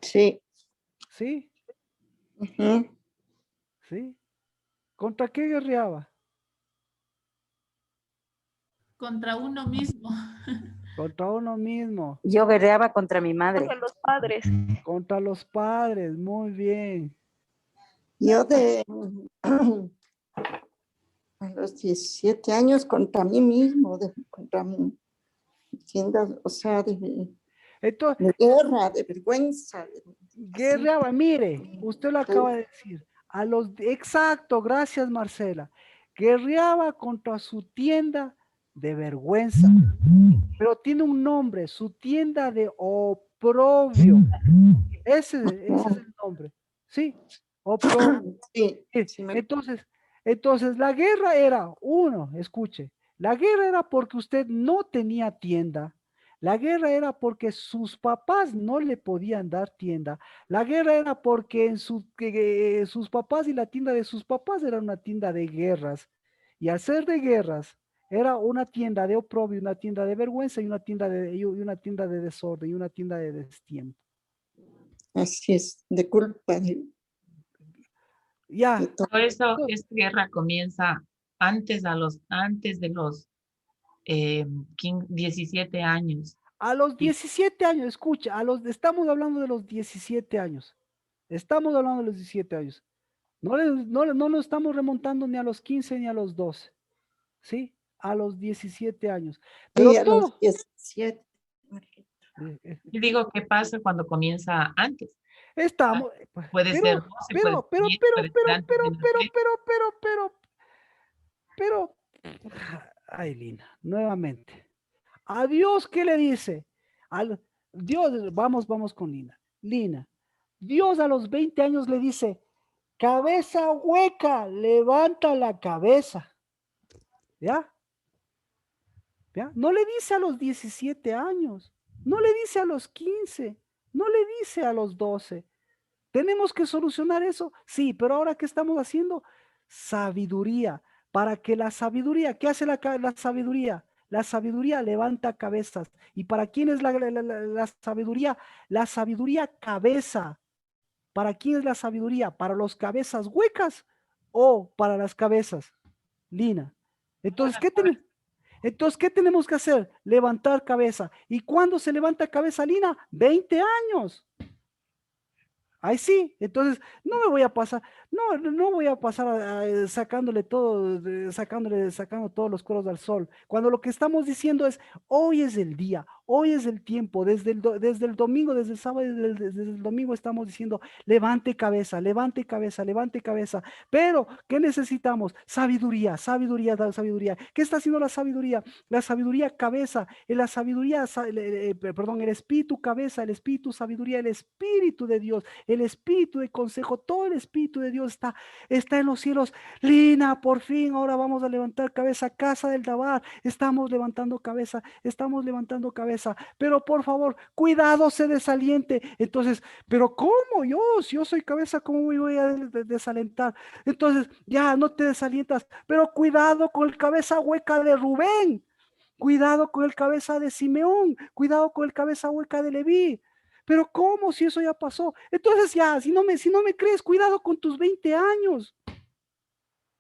C: Sí.
A: ¿Sí?
C: Uh-huh.
A: ¿Sí? ¿Contra qué guerreaba?
E: Contra uno mismo.
A: Contra uno mismo.
D: Yo guerreaba contra mi madre.
G: Contra los padres.
A: Contra los padres, muy bien.
C: Yo a los 17 años contra mí mismo, contra mi tienda, o sea,
A: Entonces,
C: de guerra, de vergüenza.
A: Guerreaba, mire, usted lo acaba de decir. Exacto, gracias Marcela. Guerreaba contra su tienda de vergüenza. Pero tiene un nombre, su tienda de oprobio. Ese es el nombre. ¿Sí? Oprobio.
C: Sí,
A: Entonces, la guerra era, escuche, La guerra era porque usted no tenía tienda. La guerra era porque sus papás no le podían dar tienda. La guerra era porque sus papás y la tienda de sus papás era una tienda de guerras. Y al ser de guerras, era una tienda de oprobio, una tienda de vergüenza y una tienda de desorden y una tienda de destiempo.
C: Así es, de culpa
A: Ya.
C: de todo.
J: Por eso esta guerra comienza antes de los 17 años.
A: A los
J: Y
A: 17 años, escucha, estamos hablando de los 17 años. Estamos hablando de los 17 años. No nos estamos remontando ni a los 15 ni a los 12. ¿Sí? A los 17 años. Pero
C: Sí, a los
A: todo.
C: 17.
J: y digo, ¿qué pasa cuando comienza antes?
A: Estamos.
J: Puede ser 12, puede ser 10, puede ser antes de nacer.
A: Pero, ay, Lina, nuevamente. A Dios, ¿qué le dice? Dios, vamos con Lina. Lina, Dios a los 20 años le dice, cabeza hueca, levanta la cabeza. ¿Ya? ¿Ya? No le dice a los 17 años, no le dice a los 15, no le dice a los 12. ¿Tenemos que solucionar eso? Sí, pero ahora ¿qué estamos haciendo? Sabiduría. Para que la sabiduría, ¿qué hace la sabiduría? La sabiduría levanta cabezas. ¿Y para quién es la sabiduría? La sabiduría cabeza. ¿Para quién es la sabiduría? ¿Para los cabezas huecas o para las cabezas? Lina. Entonces, ¿qué tenemos que hacer? Levantar cabeza. ¿Y cuándo se levanta cabeza, Lina? 20 años. Ahí sí, entonces no me voy a pasar, no voy a pasar sacándole todo, sacando todos los cueros al sol. Cuando lo que estamos diciendo es, hoy es el día, hoy es el tiempo, desde el domingo, desde el sábado, desde el domingo estamos diciendo, levante cabeza, levante cabeza, levante cabeza. Pero, ¿qué necesitamos? Sabiduría, sabiduría, sabiduría. ¿Qué está haciendo la sabiduría? La sabiduría cabeza, la sabiduría, perdón, el espíritu cabeza, el espíritu sabiduría, el espíritu de Dios. El espíritu de consejo, todo el espíritu de Dios está en los cielos. Lina, por fin, ahora vamos a levantar cabeza. Casa del Dabar, estamos levantando cabeza, pero por favor, cuidado, se desaliente. Entonces, pero ¿cómo? Si yo soy cabeza, ¿cómo me voy a desalentar? Entonces, ya no te desalientas, pero cuidado con el cabeza hueca de Rubén. Cuidado con el cabeza de Simeón, cuidado con el cabeza hueca de Leví. Pero ¿cómo? Si eso ya pasó. Entonces ya, si no me crees, cuidado con tus 20 años.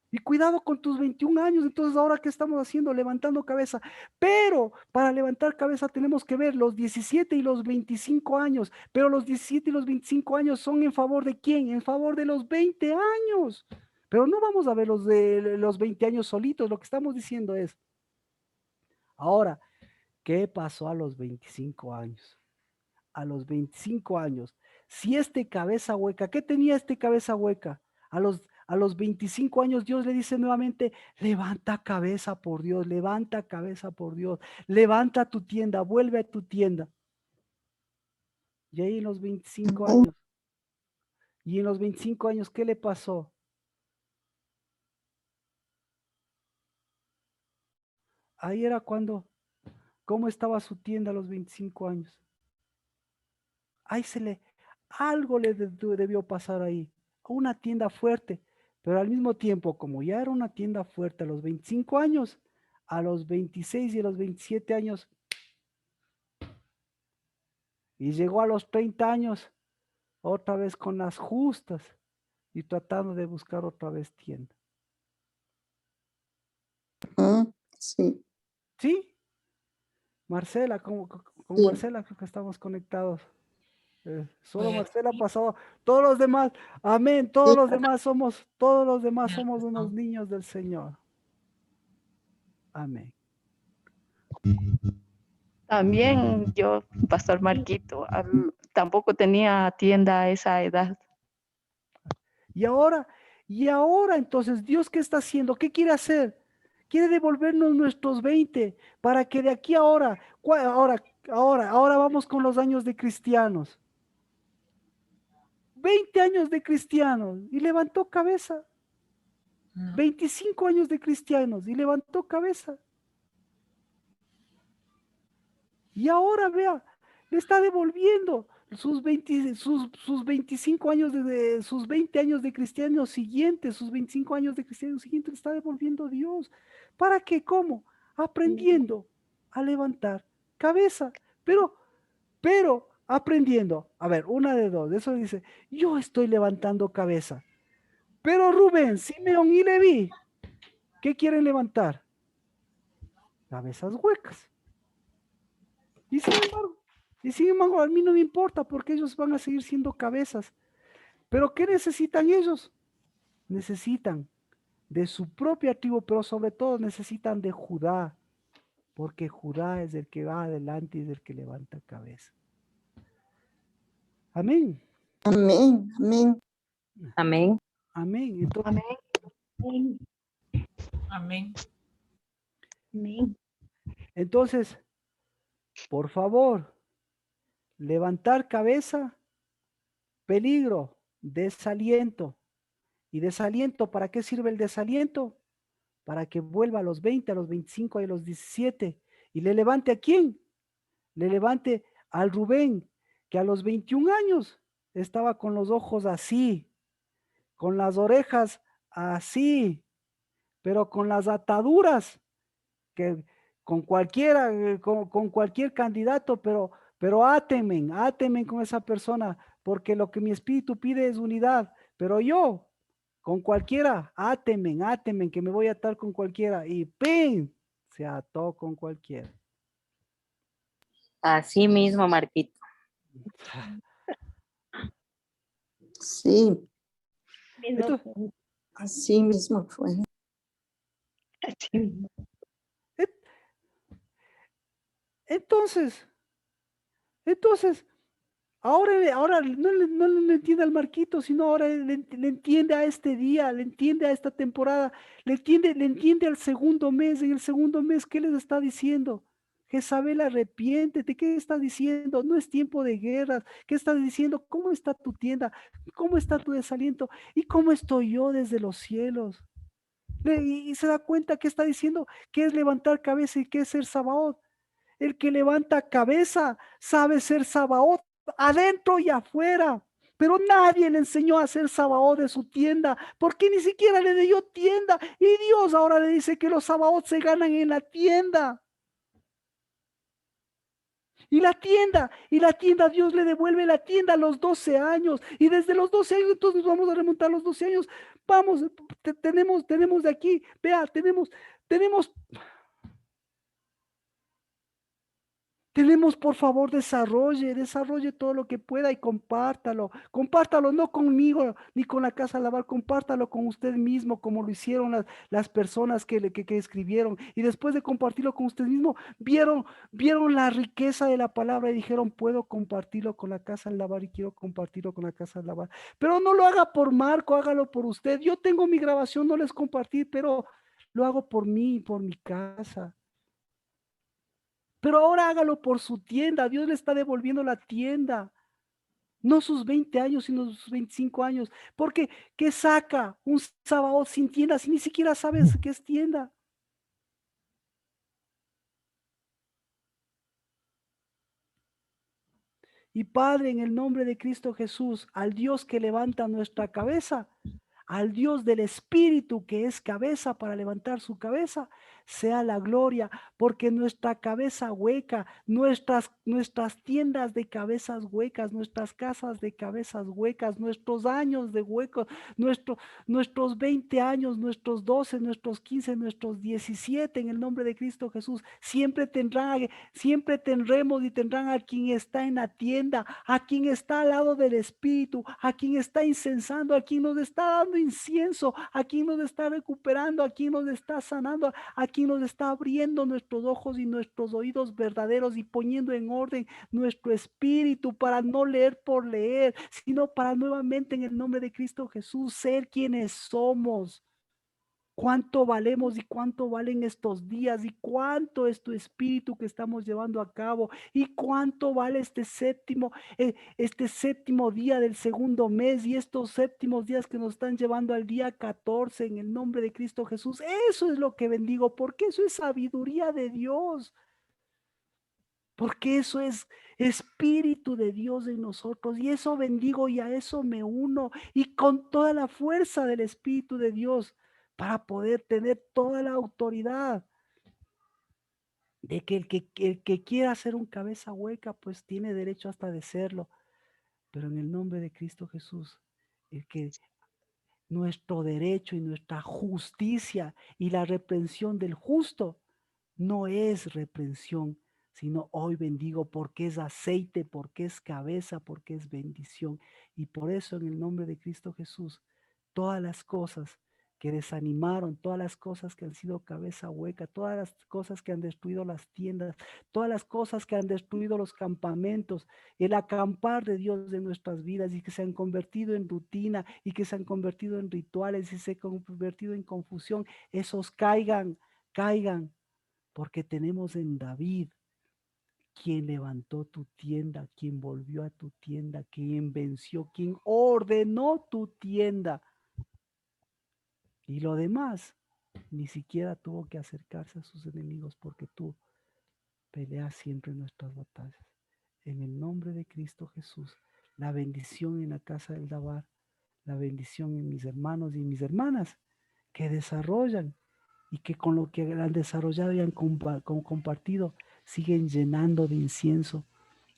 A: Y cuidado con tus 21 años. Entonces, ¿ahora qué estamos haciendo? Levantando cabeza. Pero para levantar cabeza tenemos que ver los 17 y los 25 años. Pero los 17 y los 25 años son en favor de quién? En favor de los 20 años. Pero no vamos a ver los de los 20 años solitos. Lo que estamos diciendo es, ahora, ¿qué pasó a los 25 años? A los 25 años, si este cabeza hueca, ¿qué tenía este cabeza hueca? A los 25 años Dios le dice nuevamente, levanta cabeza por Dios, levanta cabeza por Dios, levanta tu tienda, vuelve a tu tienda. Y ahí en los 25 años, ¿qué le pasó? Ahí era cuando, ¿cómo estaba su tienda a los 25 años? Ahí algo le debió pasar ahí, una tienda fuerte, pero al mismo tiempo, como ya era una tienda fuerte a los 25 años, a los 26 y a los 27 años, y llegó a los 30 años, otra vez con las justas, y tratando de buscar otra vez tienda.
C: Sí.
A: ¿Sí? Marcela, con
C: Sí.
A: Marcela creo que estamos conectados. Solo Marcela ha pasado, todos los demás, amén, todos los demás somos unos niños del Señor. Amén.
G: También yo, Pastor Marquito, tampoco tenía tienda a esa edad.
A: Y ahora entonces, ¿Dios qué está haciendo? ¿Qué quiere hacer? Quiere devolvernos nuestros 20 para que de aquí a ahora vamos con los años de cristianos. 20 años de cristianos y levantó cabeza. 25 años de cristianos y levantó cabeza. Y ahora, vea, le está devolviendo sus 25 años sus 20 años de cristiano siguientes, sus 25 años de cristiano siguientes, le está devolviendo Dios. ¿Para qué? ¿Cómo? Aprendiendo a levantar cabeza. Pero aprendiendo. A ver, una de dos. Eso dice, yo estoy levantando cabeza. Pero Rubén, Simeón y Leví, ¿qué quieren levantar? Cabezas huecas. Y sin embargo, a mí no me importa porque ellos van a seguir siendo cabezas. Pero ¿qué necesitan ellos? Necesitan de su propia tribu, pero sobre todo necesitan de Judá, porque Judá es el que va adelante y es el que levanta cabeza. Amén.
C: Amén, amén.
D: Amén.
A: Amén. Entonces,
F: Amén.
J: Amén.
F: Amén.
A: Entonces, por favor, levantar cabeza, peligro, desaliento. ¿Y desaliento? ¿Para qué sirve el desaliento? Para que vuelva a los 20, a los 25 y a los 17. ¿Y le levante a quién? Le levante al Rubén, que a los 21 años estaba con los ojos así, con las orejas así, pero con las ataduras que con cualquiera, con cualquier candidato, pero átenme con esa persona, porque lo que mi espíritu pide es unidad, pero yo, con cualquiera, átenme, que me voy a atar con cualquiera, y ¡pim! Se ató con cualquiera.
D: Así mismo, Marquito.
C: Sí,
A: Entonces,
C: así mismo fue.
F: Así mismo.
A: Entonces, ahora no le entiende al Marquito, sino ahora le entiende a este día, le entiende a esta temporada, le entiende al segundo mes. En el segundo mes, ¿qué les está diciendo? Jezabel, arrepiéntete. ¿Qué está diciendo? No es tiempo de guerras. ¿Qué está diciendo? ¿Cómo está tu tienda? ¿Cómo está tu desaliento? ¿Y cómo estoy yo desde los cielos? Y se da cuenta que está diciendo que es levantar cabeza y que es ser Sabaoth. El que levanta cabeza sabe ser Sabaoth adentro y afuera. Pero nadie le enseñó a hacer Sabaoth de su tienda, porque ni siquiera le dio tienda. Y Dios ahora le dice que los Sabaoth se ganan en la tienda. Y la tienda, Dios le devuelve la tienda a los 12 años. Y desde los 12 años, entonces vamos a remontar los 12 años. Vamos, tenemos de aquí, vea, tenemos, por favor, desarrolle todo lo que pueda y compártalo. Compártalo no conmigo ni con la Casa Lavar, compártalo con usted mismo, como lo hicieron las personas que escribieron. Y después de compartirlo con usted mismo, vieron la riqueza de la palabra y dijeron, puedo compartirlo con la Casa Lavar y quiero compartirlo con la Casa Lavar. Pero no lo haga por Marco, hágalo por usted. Yo tengo mi grabación, no les compartí, pero lo hago por mí, por mi casa. Pero ahora hágalo por su tienda. Dios le está devolviendo la tienda. No sus 20 años, sino sus 25 años. Porque, ¿qué saca un Sabaoth sin tienda si ni siquiera sabes qué es tienda? Y Padre, en el nombre de Cristo Jesús, al Dios que levanta nuestra cabeza, al Dios del Espíritu que es cabeza para levantar su cabeza, sea la gloria, porque nuestra cabeza hueca, nuestras tiendas de cabezas huecas, nuestras casas de cabezas huecas, nuestros años de huecos, nuestros 20 años, nuestros 12, nuestros 15, nuestros 17, en el nombre de Cristo Jesús, siempre tendremos y tendrán a quien está en la tienda, a quien está al lado del Espíritu, a quien está incensando, a quien nos está dando incienso, a quien nos está recuperando, a quien nos está sanando, a quien nos está abriendo nuestros ojos y nuestros oídos verdaderos y poniendo en orden nuestro espíritu para no leer por leer, sino para nuevamente en el nombre de Cristo Jesús ser quienes somos. Cuánto valemos y cuánto valen estos días y cuánto es tu espíritu que estamos llevando a cabo y cuánto vale este séptimo día del segundo mes y estos séptimos días que nos están llevando al día 14 en el nombre de Cristo Jesús. Eso es lo que bendigo porque eso es sabiduría de Dios. porque eso es Espíritu de Dios en nosotros, y eso bendigo y a eso me uno, y con toda la fuerza del Espíritu de Dios, para poder tener toda la autoridad de que el que quiera ser un cabeza hueca, pues tiene derecho hasta de serlo, pero en el nombre de Cristo Jesús, el que nuestro derecho y nuestra justicia y la reprensión del justo no es reprensión, sino hoy bendigo porque es aceite, porque es cabeza, porque es bendición. Y por eso en el nombre de Cristo Jesús, todas las cosas que desanimaron, todas las cosas que han sido cabeza hueca, todas las cosas que han destruido las tiendas, todas las cosas que han destruido los campamentos, el acampar de Dios en nuestras vidas y que se han convertido en rutina y que se han convertido en rituales y se han convertido en confusión, esos caigan, caigan, porque tenemos en David quien levantó tu tienda, quien volvió a tu tienda, quien venció, quien ordenó tu tienda. Y lo demás, ni siquiera tuvo que acercarse a sus enemigos porque tú peleas siempre nuestras batallas. En el nombre de Cristo Jesús, la bendición en la casa del Dabar, la bendición en mis hermanos y mis hermanas que desarrollan y que con lo que han desarrollado y han compartido siguen llenando de incienso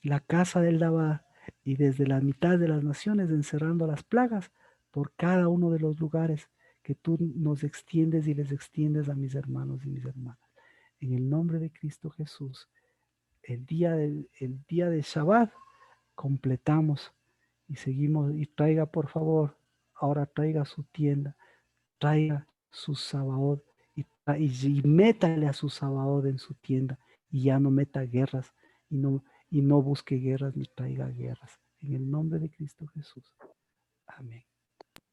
A: la casa del Dabar y desde la mitad de las naciones encerrando las plagas por cada uno de los lugares que tú nos extiendes y les extiendes a mis hermanos y mis hermanas. En el nombre de Cristo Jesús, el día de Shabbat completamos y seguimos. Y traiga, por favor, ahora traiga su tienda, traiga su Sabaoth y métale a su Sabaoth en su tienda y ya no meta guerras y no busque guerras ni traiga guerras. En el nombre de Cristo Jesús. Amén.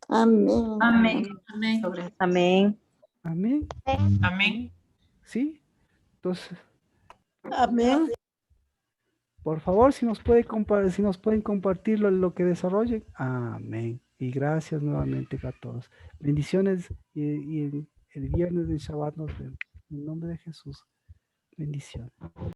C: Amén.
H: Amén.
E: Amén.
D: Amén.
A: Amén.
J: Amén.
A: ¿Sí? Entonces,
C: Amén.
A: por favor, si nos pueden compartir lo que desarrollen. Amén. Y gracias nuevamente a todos. Bendiciones y el viernes de Shabbat nos vemos. En nombre de Jesús. Bendiciones.